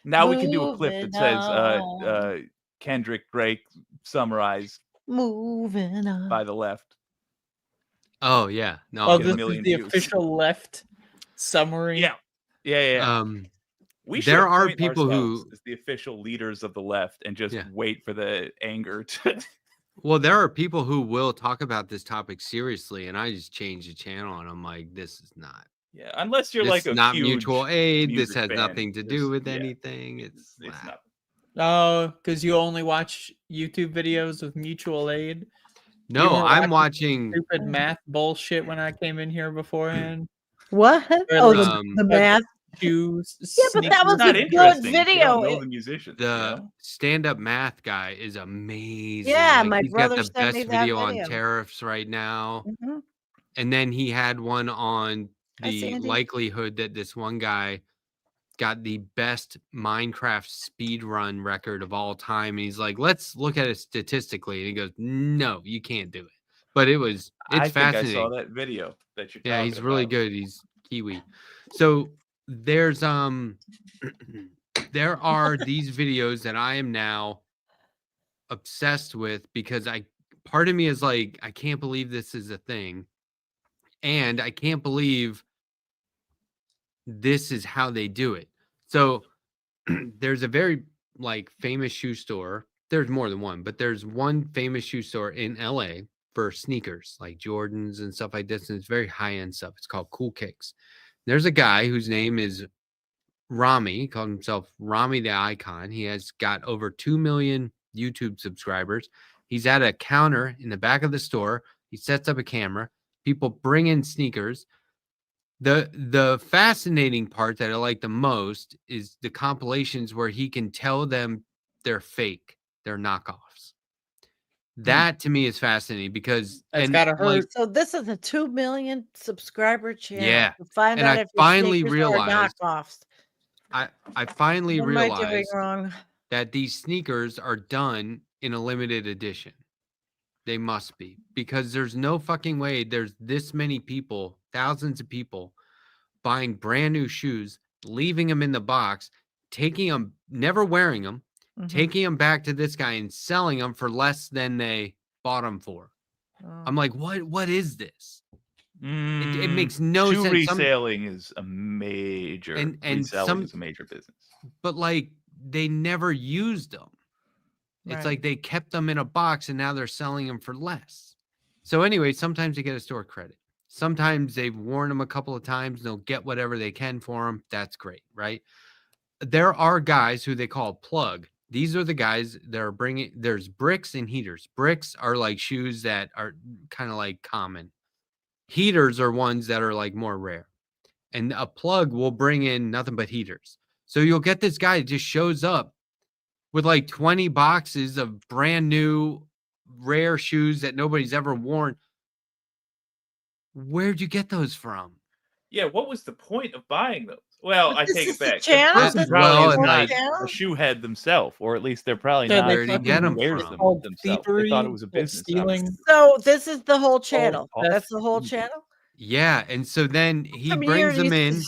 Now we can do a clip that says Kendrick Drake summarized Moving on. by the left. Oh yeah. No. Oh, I'll get a this is million the views. official left summary. Yeah. We should there are appoint people ourselves who as the official leaders of the left and just Yeah. wait for the anger to. Well, there are people who will talk about this topic seriously, and I just change the channel, and I'm like, this is not. Yeah, unless you're This like is a not huge mutual aid. This music has fan, nothing to do with yeah, anything. It's It's not. Oh, because you only watch YouTube videos with mutual aid. No, weren't I'm watching watching. Stupid math bullshit when I came in here beforehand. What? Or Oh, like, Um, the math. shoes. Yeah, but that was It's not a good interesting if you video. don't know the musicians. The stand-up math guy is amazing. Yeah, like, my he's got brother the sent me best that video on video. tariffs right now. Mhm. And then he had one on Hi, the Sandy. likelihood that this one guy got the best Minecraft speed run record of all time. And he's like, let's look at it statistically. And he goes, no, you can't do it. But it's I think I fascinating. saw that video that you're Yeah, talking he's really about. good. He's Kiwi. So there's there are these videos that I am now obsessed with because part of me is like, I can't believe this is a thing. And I can't believe this is how they do it. So there's a very famous shoe store. There's more than one, but there's one famous shoe store in LA for sneakers like Jordans and stuff like this. And it's very high end stuff. It's called Cool Kicks. There's a guy whose name is Rami. He called himself Rami the Icon. He has got over 2 million YouTube subscribers. He's at a counter in the back of the store. He sets up a camera. People bring in sneakers. The fascinating part that I like the most is the compilations where he can tell them they're fake, they're knockoffs. That to me is fascinating because That's gotta hurt. So this is a 2 million subscriber channel. Yeah, To find and out I if your finally sneakers are realized knockoffs. I finally What am I doing realized wrong? that these sneakers are done in a limited edition. They must be, because there's no fucking way there's this many people, thousands of people, buying brand new shoes, leaving them in the box, taking them, never wearing them, taking them back to this guy and selling them for less than they bought them for. I'm like, what is this? It makes no Shoe sense. reselling is a major reselling is a major business. But they never used them. It's like they kept them in a box and now they're selling them for less. So anyway, sometimes they get a store credit. Sometimes they've worn them a couple of times and they'll get whatever they can for them. That's great, right? There are guys who they call plug. These are the guys that are bringing, there's bricks and heaters. Bricks are like shoes that are kind of like common. Heaters are ones that are like more rare. And a plug will bring in nothing but heaters. So you'll get this guy that just shows up with like 20 boxes of brand new rare shoes that nobody's ever worn. Where'd you get those from? Yeah, what was the point of buying those? Well, I take it back. Channel? The person probably is not a shoe head themselves, or at least they're probably not. Where did you get them wears from? them themselves. They thought it was a business. Stealing. So this is the whole channel. That's the whole channel. Yeah, and so then he brings them in.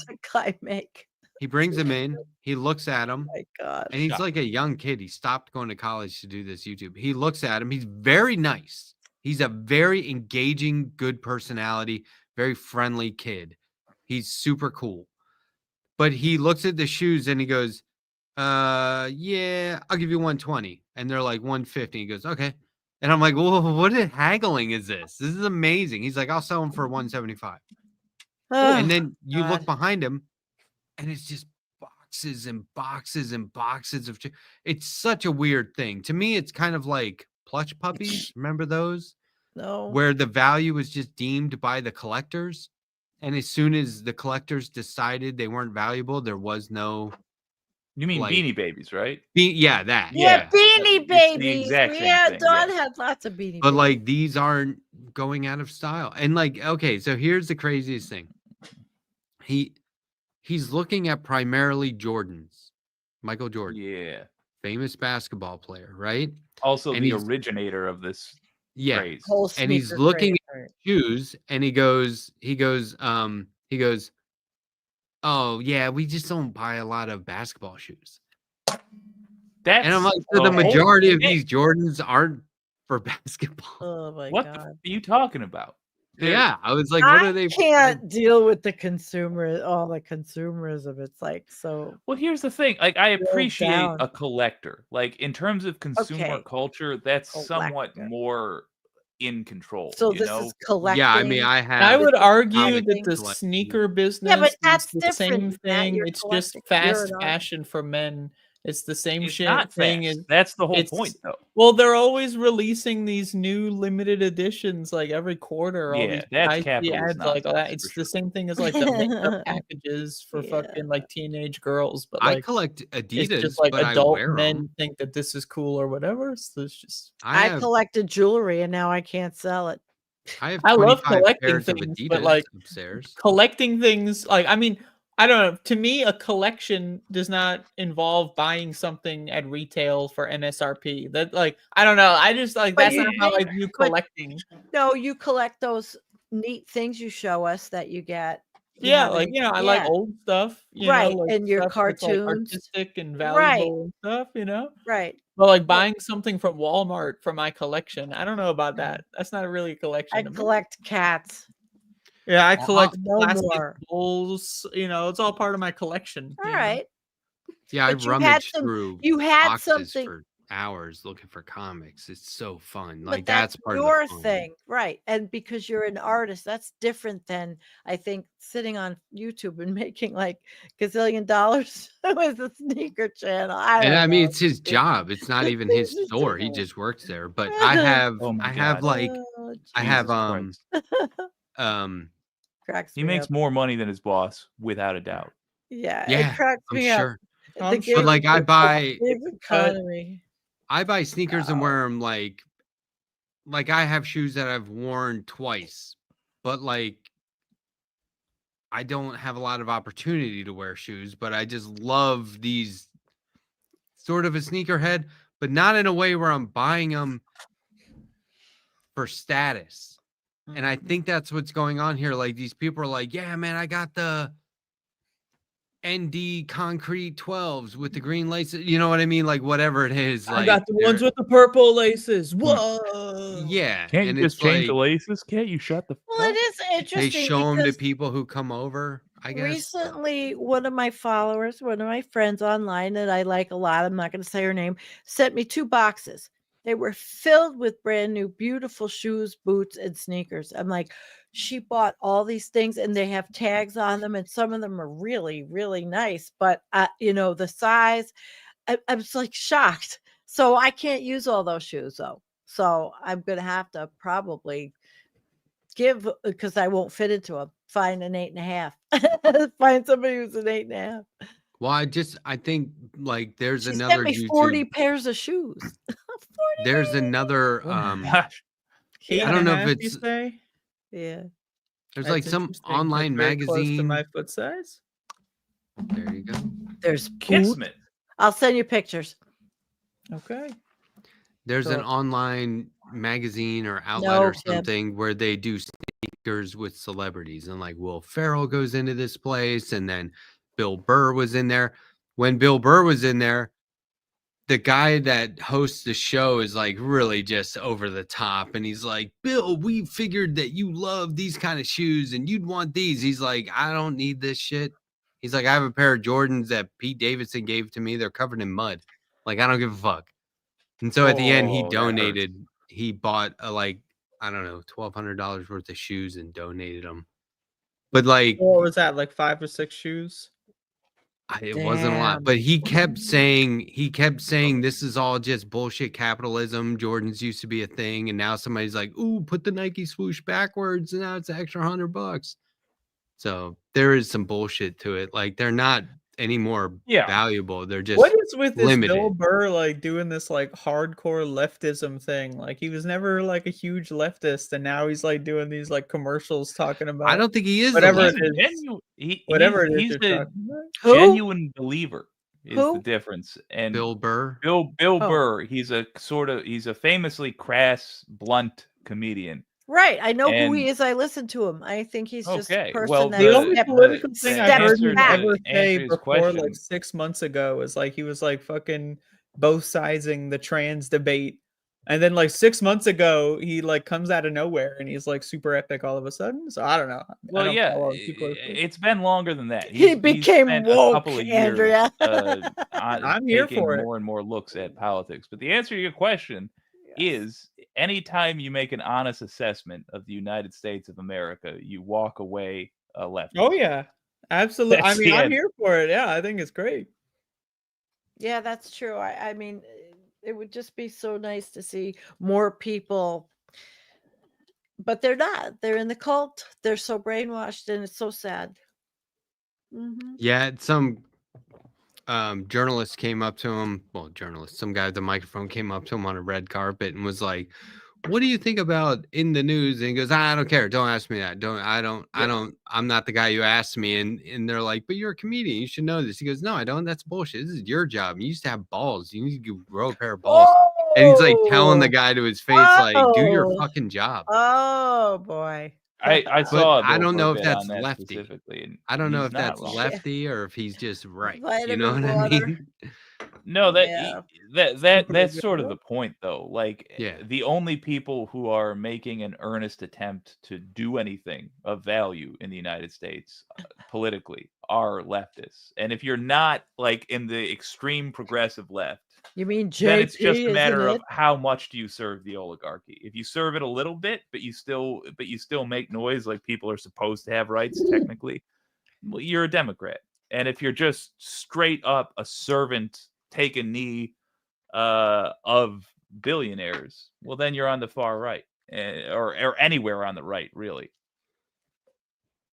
He brings them in. He looks at them. Oh my God. And he's like a young kid. He stopped going to college to do this YouTube. He looks at him. He's very nice. He's a very engaging, good personality, very friendly kid. He's super cool. But he looks at the shoes and he goes, yeah, I'll give you 120. And they're like 150. He goes, okay. And I'm like, well, what haggling is this? This is amazing. He's like, I'll sell them for 175. And then you look behind him and it's just boxes and boxes and boxes of it's such a weird thing. To me, it's kind of like plush puppies. Remember those? No. Where the value was just deemed by the collectors. And as soon as the collectors decided they weren't valuable, there was no. You mean Beanie Babies, right? Yeah, that. Yeah, Beanie Babies. Yeah, Don had lots of Beanie Babies. But these aren't going out of style. And okay, so here's the craziest thing. He's looking at primarily Jordans. Michael Jordan. Yeah. Famous basketball player, right? Also the originator of this phrase. And he's looking at shoes and he goes, oh yeah, we just don't buy a lot of basketball shoes. And I'm like, so the majority of these Jordans aren't for basketball. Oh my God. What are you talking about? Yeah, I was like, what are they? I can't deal with the all the consumerism. It's like so. Well, here's the thing. Like, I appreciate a collector. Like, in terms of consumer culture, that's somewhat more in control. So this is collecting. Yeah, I mean, I would argue that the sneaker business but that's is the same different, thing. You're it's just fast fashion for men It's the same It's shit not thing. fast. Is That's the whole point, though. Well, they're always releasing these new limited editions, like every quarter. All these that's IC capitalist ads, like that. nonsense, It's for the sure. same thing as like the makeup packages for fucking like teenage girls, but I like collect it's just Adidas, like but I adult wear men them. think that this is cool or whatever. So it's just I collected jewelry and now I can't sell it. I I love 25 collecting pairs of things, but Adidas like upstairs. collecting things, like I mean, I don't know. To me, a collection does not involve buying something at retail for MSRP. That like I don't know. I just like But that's you- not how I view but- collecting. No, you collect those neat things you show us that you get. Yeah, like I like old stuff, Right, like and your stuff that's, like, cartoons. artistic and Right. valuable and stuff, Right. But like buying something from Walmart for my collection, I don't know about that. That's not really a collection. I to me. collect cats. Yeah, I Well, collect no plastic more. bowls. It's all part of my collection. All right. Yeah, I But you had rummage some- through you had boxes something- for hours looking for comics. It's so fun. But Like that's part your of the fun. thing, right? And because you're an artist, that's different than I think sitting on YouTube and making like gazillion dollars with a sneaker channel. I mean, it's his job. It's not even his It's store. He job. just works there. But I have, Oh my I have God. like, Oh, I have Jesus Christ. cracks He me makes up. more money than his boss, without a doubt. Yeah, Yeah, it cracks I'm me up. sure. I'm The sure. But gig- like, I buy gig economy. sneakers and wear them like I have shoes that I've worn twice, but like I don't have a lot of opportunity to wear shoes, but I just love these sort of a sneakerhead, but not in a way where I'm buying them for status. And I think that's what's going on here. Like these people are like, yeah, man, I got the ND concrete 12s with the green laces. You know what I mean? Like whatever it is. I Like got the ones with the purple laces. Whoa. yeah. Can't and you just it's change like, the laces? Can't you shut the Well, it fuck is they interesting show them to because people who come over, I guess. recently one of my followers, one of my friends online that I like a lot, I'm not going to say her name, sent me 2 boxes. They were filled with brand new, beautiful shoes, boots, and sneakers. I'm like, she bought all these things and they have tags on them, and some of them are really, really nice. But the size, I was like shocked. So I can't use all those shoes though. So I'm gonna have to probably give because I won't fit into them. Find an 8.5. Find somebody who's an 8.5. Well, I think like there's She another sent me YouTube. 40 pairs of shoes. 40 There's pairs. another Gosh. I don't know if you it's say? Yeah. there's That's like some interesting. That's online very close to magazine. my foot size. There you go. There's boots. Kismet. I'll send you pictures. Okay. There's an So- online magazine or outlet No, or Kim. something where they do sneakers with celebrities, and like Will Ferrell goes into this place, and then Bill Burr was in there. When Bill Burr was in there, the guy that hosts the show is like really just over the top, and he's like, Bill, we figured that you love these kind of shoes and you'd want these. He's like, I don't need this shit. He's like, I have a pair of Jordans that Pete Davidson gave to me. They're covered in mud. Like, I don't give a fuck. And so at the end, he Oh, that donated. He bought I don't know, $1,200 worth of shoes and donated them. But like, What was that? Like 5 or 6 shoes? it wasn't a lot. Damn. But he kept saying this is all just bullshit capitalism. Jordans used to be a thing, and now somebody's like, ooh, put the Nike swoosh backwards, and now it's an extra $100. So there is some bullshit to it. Like they're not any more valuable. They're just what is with this limited. Bill Burr like doing this like hardcore leftism thing? Like he was never like a huge leftist, and now he's like doing these like commercials talking about. I don't think he is. Whatever a it leftist. is. Whatever it is he's you're a talking about. Who? genuine believer is Who? the difference. And Bill Burr. Bill Oh. Burr, he's a famously crass, blunt comedian. Right. I know who And- he is. I listen to him. I think he's just a Okay, person well, that The only stepped- political thing I stepped heard him back. ever say Andrea's before question. like 6 months ago was like he was like fucking both siding the trans debate. And then like 6 months ago, he like comes out of nowhere and he's like super epic all of a sudden. So I don't know. Well, yeah, People it's been longer than that. He became spent woke, a couple of years, Andrea. I'm here taking for it. more and more looks at politics. But the answer to your question is anytime you make an honest assessment of the United States of America, you walk away a left. Oh yeah, absolutely. I That's mean, the I'm end. here for it. Yeah, I think it's great. Yeah, that's true. I mean, it would just be so nice to see more people, but they're not. They're in the cult. They're so brainwashed, and it's so sad. Yeah, some journalist came up to him. Well, some guy with the microphone came up to him on a red carpet and was like, "What do you think about in the news?" And he goes, "I don't care. Don't ask me that. I'm not the guy you asked me." And they're like, "But you're a comedian. You should know this." He goes, "No, I don't. That's bullshit. This is your job. You used to have balls. You need to grow a pair of balls." And he's like telling the guy to his face, like, "Do your fucking job." Oh boy. I saw I Bill don't Burr know if bit that's on that lefty. specifically, and I don't know he's if not that's wrong. lefty or if he's just right. You Vitamin know what I water. mean? No, Yeah. that's sort of the point, though. Like, Yeah. the only people who are making an earnest attempt to do anything of value in the United States politically are leftists. And if you're not like in the extreme progressive left, You mean then it's just JP, a matter isn't of it? how much do you serve the oligarchy. If you serve it a little bit, but you still make noise like people are supposed to have rights technically, well, you're a Democrat. And if you're just straight up a servant, take a knee of billionaires, well, then you're on the far right, or anywhere on the right, really.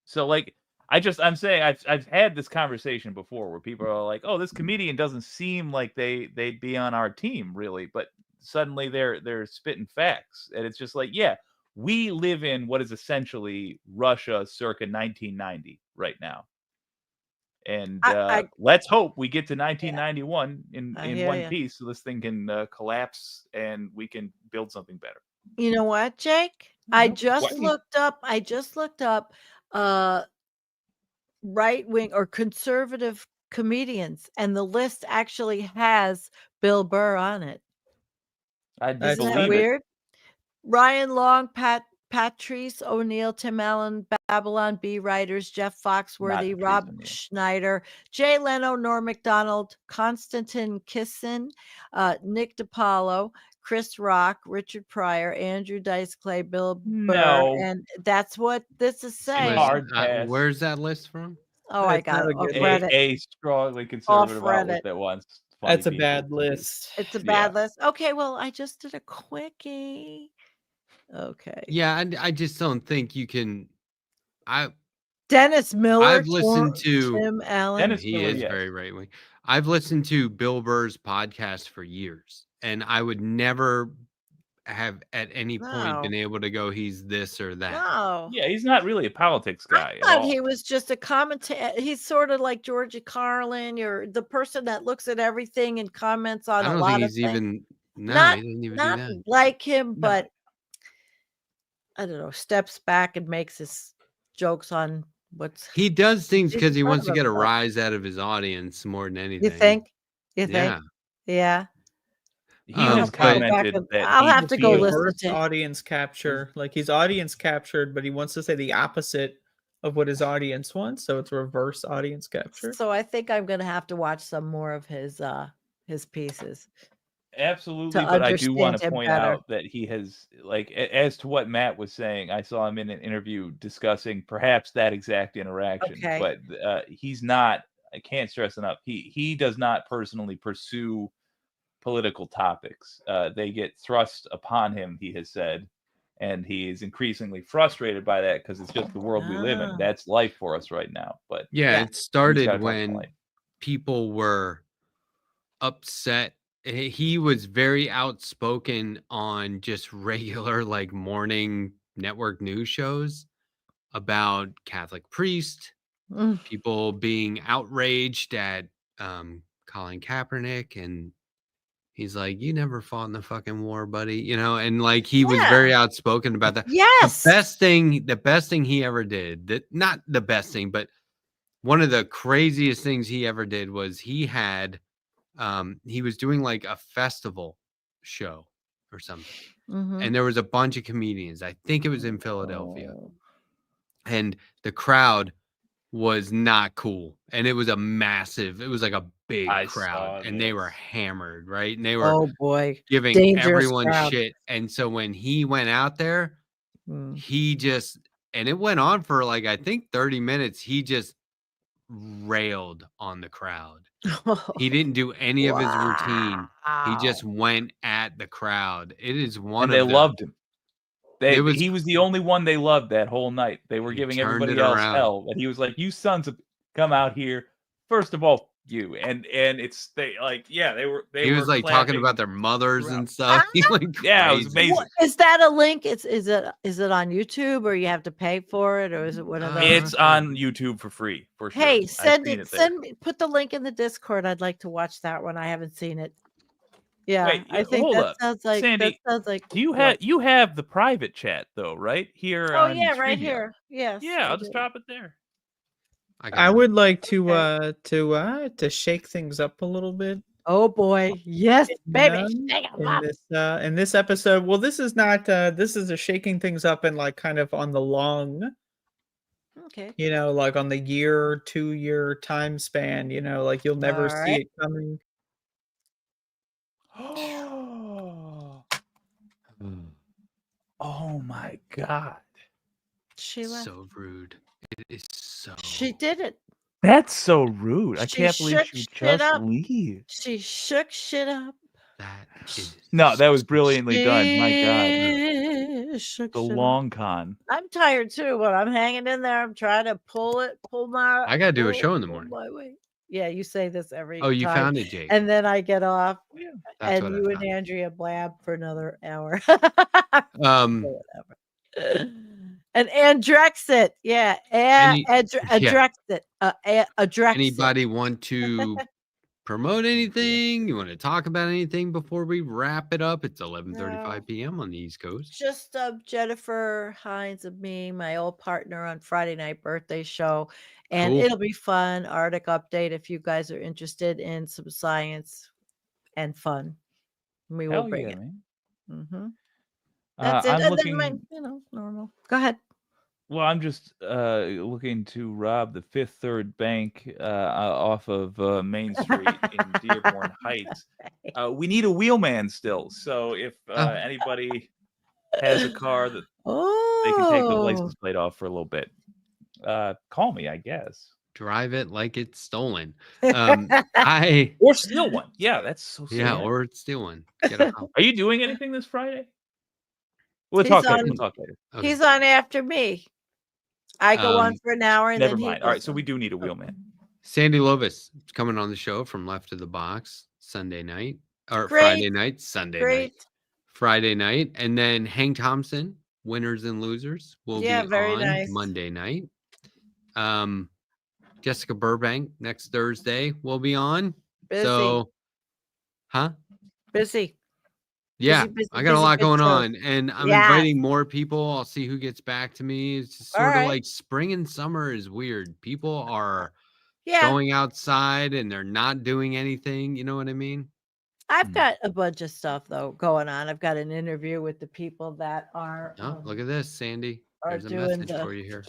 So, like, I'm saying I've had this conversation before where people are like, "Oh, this comedian doesn't seem like they'd be on our team, really," but suddenly they're spitting facts, and it's just like, yeah, we live in what is essentially Russia circa 1990 right now. And let's hope we get to 1991 in hear one ya. piece, so this thing can collapse and we can build something better. You know what, Jake? I Nope. just Wait. looked up right wing or conservative comedians, and the list actually has Bill Burr on it. I That's Isn't that believe it. weird? Ryan Long, Patrice O'Neill, Tim Allen, Babylon B. Writers, Jeff Foxworthy, Patrice Rob O'Neill. Schneider, Jay Leno, Norm MacDonald, Konstantin Kissin, Nick DiPaolo, Chris Rock, Richard Pryor, Andrew Dice Clay, Bill Burr, No. and that's what this is saying. Hard pass. Where's that list from? Oh, I It's got not it a off good Reddit. A strongly conservative outlet Reddit. that wants funny That's a people bad to be- list. It's a Yeah. bad list. Okay, well, I just did a quickie. Okay. Yeah, I just don't think you can. Dennis Miller, I've listened to Tim Allen. Dennis he Miller, is yes. very right wing. I've listened to Bill Burr's podcast for years, and I would never have at any point No. been able to go, he's this or that. No. Yeah, he's not really a politics guy I at thought all. he was just a commentator. He's sort of like Georgie Carlin, or the person that looks at everything and comments on I a don't lot think of he's things. even. No, Not he didn't even not do that. like him, No. but I don't know, steps back and makes his jokes on what's He does things he's because he proud wants to of get a himself. rise out of his audience more than anything. You think? You Yeah. think? Yeah. He I'll has have to go back commented and- that I'll he have to go feels- listen Reverse to audience capture. Like he's audience captured, but he wants to say the opposite of what his audience wants. So it's reverse audience capture. So I think I'm gonna have to watch some more of his pieces. Absolutely, to but I do want understand to him point better. out that he has, like, as to what Matt was saying, I saw him in an interview discussing perhaps that exact interaction. Okay. But he's not. I can't stress enough. He does not personally pursue political topics. They get thrust upon him, he has said, and he is increasingly frustrated by that because it's just the world we live in. Ah. That's life for us right now. But Yeah, Yeah. it gotta started talk when life. people were upset. He was very outspoken on just regular, like, morning network news shows about Catholic priest, Mm. people being outraged at Colin Kaepernick, and he's like, "You never fought in the fucking war, buddy," you know, and like he was very outspoken about that. Yes. The best thing he ever did, that not the best thing, but one of the craziest things he ever did was he was doing like a festival show or something. Mhm. And there was a bunch of comedians. I think it was in Philadelphia. Oh. And the crowd was not cool. And it was like a big I crowd. saw And they were this. hammered, right? And they were Oh boy. giving Dangerous everyone crowd. shit. And so when he went out there, Mm. he just, and it went on for like, I think 30 minutes. He just railed on the crowd. He didn't do any of his routine. He just went at the crowd. It is one and of they the loved him. He was the only one they loved that whole night. They were He giving turned everybody it else around. hell, and he was like, "You sons of come out here first of all, you." And it's they like they were he was like talking about their mothers and stuff. He went crazy. Yeah, it was amazing. Is that a link? Is it on YouTube or you have to pay for it, or is it one of those? It's on YouTube for free for sure. Hey, I've send seen it. there. Send me. Put the link in the Discord. I'd like to watch that one. I haven't seen it. Yeah, Wait, I think hold that up. sounds like Sandy, Do you have the private chat though, right? Here Oh on yeah, right StreamYard. here. Yes. Yeah, I I'll just do. drop it there. I would like Okay. to shake things up a little bit. Oh boy, yes, baby. In this episode. Well, this is not this is a shaking things up and like kind of on the long, Okay. like on the 2-year time span, like you'll never see Alright. it coming. Oh my god. She left. So rude. It is so. She did it. That's so rude. I She can't believe shook she shit just up. leave. She shook shit up. That is No, that was brilliantly done. My god. She shook The shit up. long con. I'm tired too, but I'm hanging in there. I'm trying to pull my. I gotta do a show in the morning. My weight. Yeah, you say this every Oh, you time. found it, Jake. And then I get off, That's and what I you and found. Andrea blab for another hour. Um, And Andrexit, yeah, Andrexit, Andrexit. Anybody want to promote anything? You want to talk about anything before we wrap it up? It's 11:35 p.m. on the East Coast. Just Jennifer Hines and me, my old partner on Friday night birthday show, and Cool. it'll be fun. Arctic update if you guys are interested in some science and fun. We will bring it. Mm-hmm. That's it. I'm And looking. then normal. Go ahead. Well, I'm just looking to rob the Fifth Third Bank off of Main Street in Dearborn Heights. We need a wheelman still, so if anybody has a car that they can take the license plate off for a little bit, call me, I guess. Drive it like it's stolen. Or steal one. Yeah, that's so sad. Yeah, or steal one. Get a Are you doing anything this Friday? We'll talk later. Okay. He's on after me. I go on for an hour and never then mind. All right, so we do need a wheelman. Sandy Lovis is coming on the show from Left to the Box Sunday night or Great. Friday night, Sunday Great. night, Friday night, and then Hank Thompson, Winners and Losers, will be very on nice. Monday night. Jessica Burbank next Thursday will be on. Busy. So, Busy. Yeah, Busy, I got a lot going shows. on, and I'm inviting more people. I'll see who gets back to me. It's just sort of like spring and summer is weird. People are going outside and they're not doing anything. You know what I mean? I've got a bunch of stuff though going on. I've got an interview with the people that are. Oh, look at this, Sandy. Are There's a message doing for you here.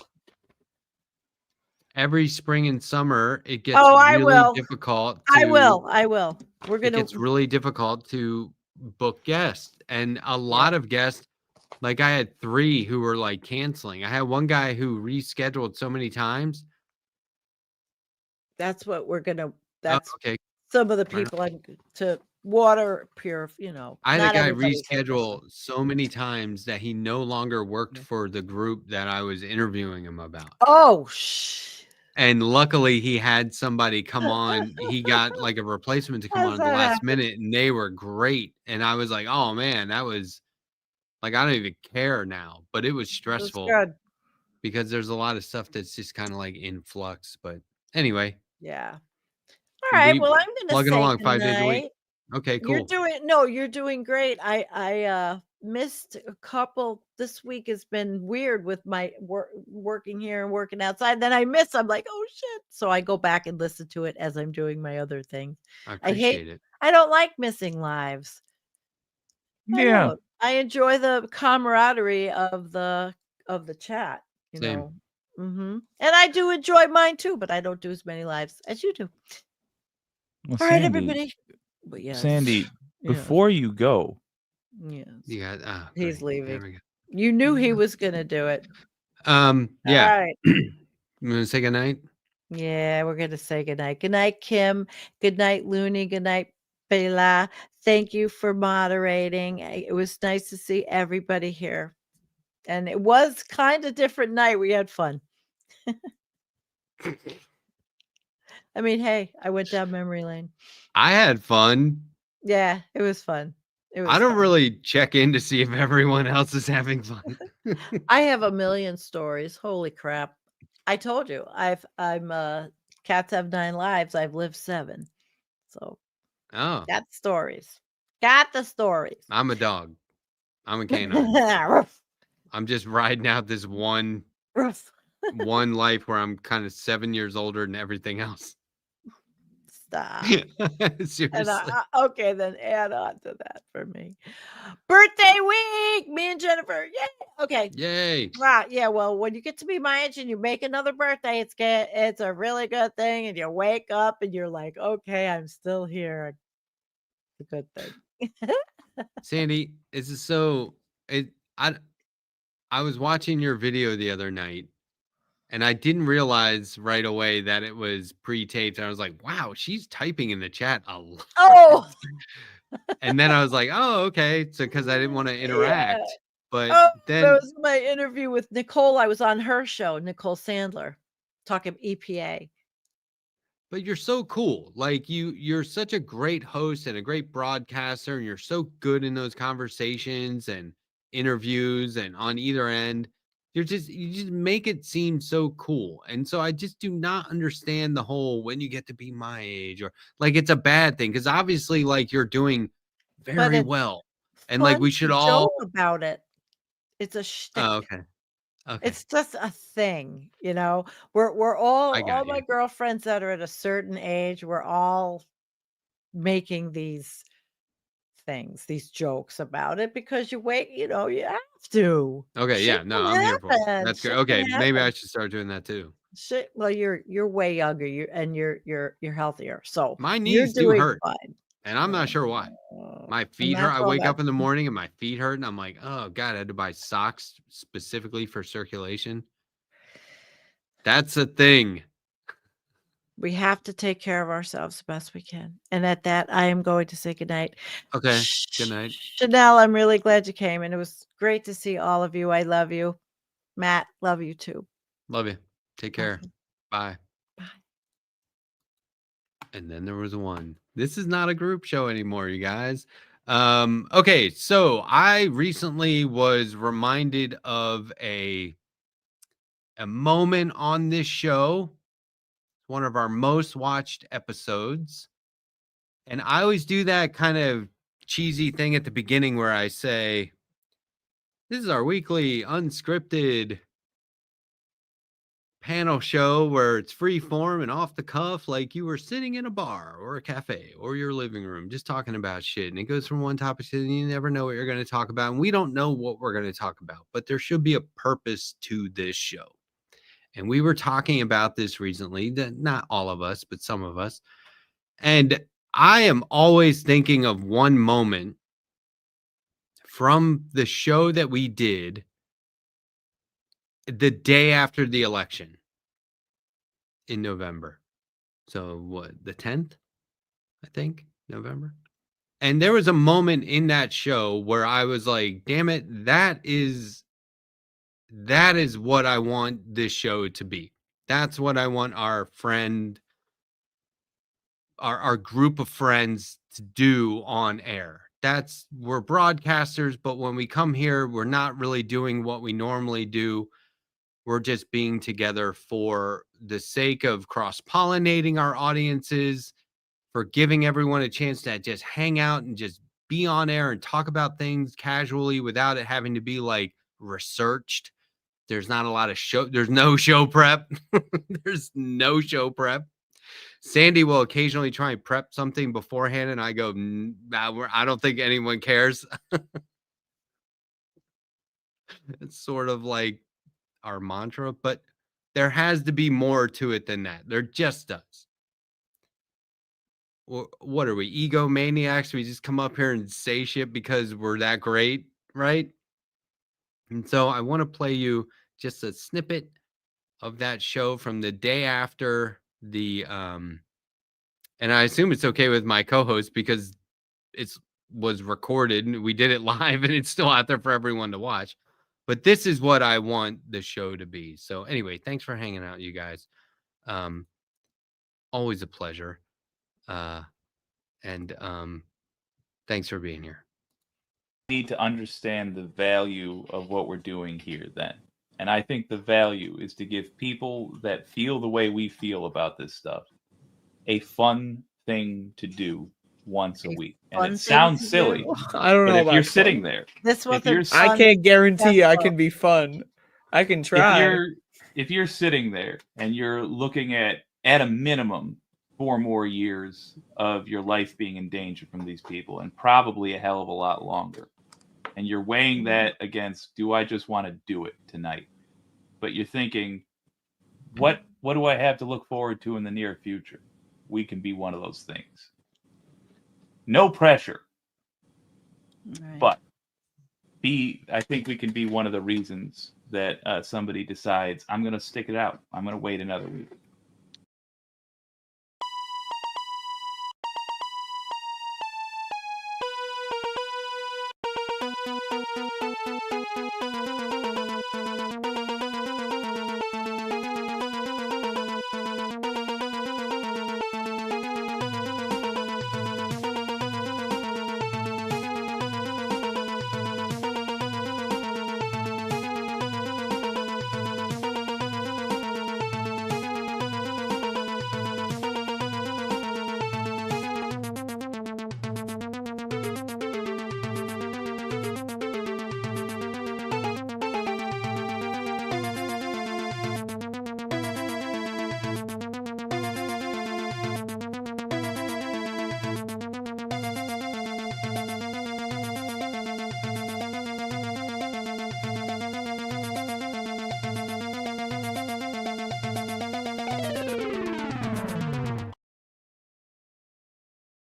Every spring and summer, it gets difficult. I will. We're gonna. It gets really difficult to book guests, and a lot of guests, like I had 3 who were like canceling. I had one guy who rescheduled so many times. That's what we're gonna. That's okay. Some of the people to water pure. I had a guy reschedule so many times that he no longer worked for the group that I was interviewing him about. Oh, and luckily he had somebody come on. He got like a replacement to come on at the last minute, and they were great. And I was like, oh man, that was like, I don't even care now, but it was stressful because there's a lot of stuff that's just kind of like in flux. But anyway. Yeah. All right. Well, I'm going to plugging along 5 days a week. Okay, cool. You're doing great. I missed a couple. This week has been weird with my working here and working outside. Then I'm like, oh shit. So I go back and listen to it as I'm doing my other things. I appreciate it. I don't like missing lives. Yeah. I enjoy the camaraderie of the chat, Same. And I do enjoy mine too, but I don't do as many lives as you do. Well, all right, everybody. But yes. Sandy, before you go, you got he's leaving. You knew he was gonna do it. Yeah. All right. You want to say good night? Yeah, we're gonna say goodnight. Good night, Kim. Good night, Looney. Good night, Bella. Thank you for moderating. It was nice to see everybody here. And it was kind of different night. We had fun. I mean, hey, I went down memory lane. I had fun. Yeah, it was fun. I don't really check in to see if everyone else is having fun. I have a million stories. Holy crap. I told you. I'm cats have 9 lives. I've lived 7. So Oh. got stories. Got the stories. I'm a dog. I'm a canine. I'm just riding out this one life where I'm kind of 7 years older than everything else. Stop. Seriously. Okay, then add on to that for me. Birthday week, me and Jennifer. Yay. Okay. Yay. Wow. Yeah. Well, when you get to be my age and you make another birthday, it's a really good thing. And you wake up and you're like, okay, I'm still here. It's a good thing. Sandy, this is so I was watching your video the other night and I didn't realize right away that it was pre-taped. I was like, wow, she's typing in the chat a lot. Oh. And then I was like, oh, okay. So because I didn't want to interact. Yeah. But then that was my interview with Nicole. I was on her show, Nicole Sandler, talking EPA. But you're so cool. Like you're such a great host and a great broadcaster, and you're so good in those conversations and interviews and on either end. You just make it seem so cool. And so I just do not understand the whole when you get to be my age or like it's a bad thing because obviously like you're doing very well. And like we should all joke about it. It's a shtick. Oh, okay. Okay. It's just a thing, you know. We're all my you. girlfriends that are at a certain age, we're all making these things, these jokes about it because you wait, you know, you have to. Okay, Shit yeah, no, can I'm here for it. happen. That's good. Shit Okay, can maybe I happen. should start doing that too. Shit, well, you're way younger, you're healthier. So My you're knees do doing hurt, fine. and I'm not sure why. My And feet hurt. that's I all wake that up in the morning and my feet hurt, and I'm like, oh god, I had to buy socks specifically for circulation. That's a thing. we have to take care of ourselves the best we can. And at that, I am going to say goodnight. Okay, good night. Chanel, I'm really glad you came, and it was great to see all of you. I love you. Matt, love you too. Love you. Take care. Bye. Bye. And then there was one. This is not a group show anymore, you guys. Okay, so I recently was reminded of a moment on this show, one of our most watched episodes. And I always do that kind of cheesy thing at the beginning where I say, this is our weekly unscripted panel show where it's free form and off the cuff, like you were sitting in a bar or a cafe or your living room just talking about shit. And it goes from one topic to the other. You never know what you're going to talk about. And we don't know what we're going to talk about, but there should be a purpose to this show. And we were talking about this recently, that not all of us, but some of us. And I am always thinking of one moment from the show that we did the day after the election in November. So what, the 10th, I think, November. And there was a moment in that show where I was like, damn it, that is what I want this show to be. That's what I want our friend, our group of friends to do on air. We're broadcasters, but when we come here, we're not really doing what we normally do. We're just being together for the sake of cross-pollinating our audiences, for giving everyone a chance to just hang out and just be on air and talk about things casually without it having to be like researched. There's not a lot of there's no show prep. There's no show prep. Sandy will occasionally try and prep something beforehand, and I go, nah, I don't think anyone cares. It's sort of like our mantra, but there has to be more to it than that. There just does. What are we, egomaniacs? We just come up here and say shit because we're that great, right? And so I want to play you just a snippet of that show from the day after the and I assume it's okay with my co-host because it's was recorded and we did it live and it's still out there for everyone to watch. But this is what I want the show to be. So anyway, thanks for hanging out, you guys. Always a pleasure. And thanks for being here. Need to understand the value of what we're doing here then. And I think the value is to give people that feel the way we feel about this stuff a fun thing to do once a week. And it sounds silly. I don't know but if about you're fun. sitting there, This was I can't guarantee I can be fun. I can try. If you're sitting there and you're looking at a minimum 4 more years of your life being in danger from these people, and probably a hell of a lot longer, and you're weighing that against, do I just want to do it tonight? But you're thinking, what do I have to look forward to in the near future? We can be one of those things. No pressure. Right. But I think we can be one of the reasons that somebody decides, I'm going to stick it out. I'm going to wait another week.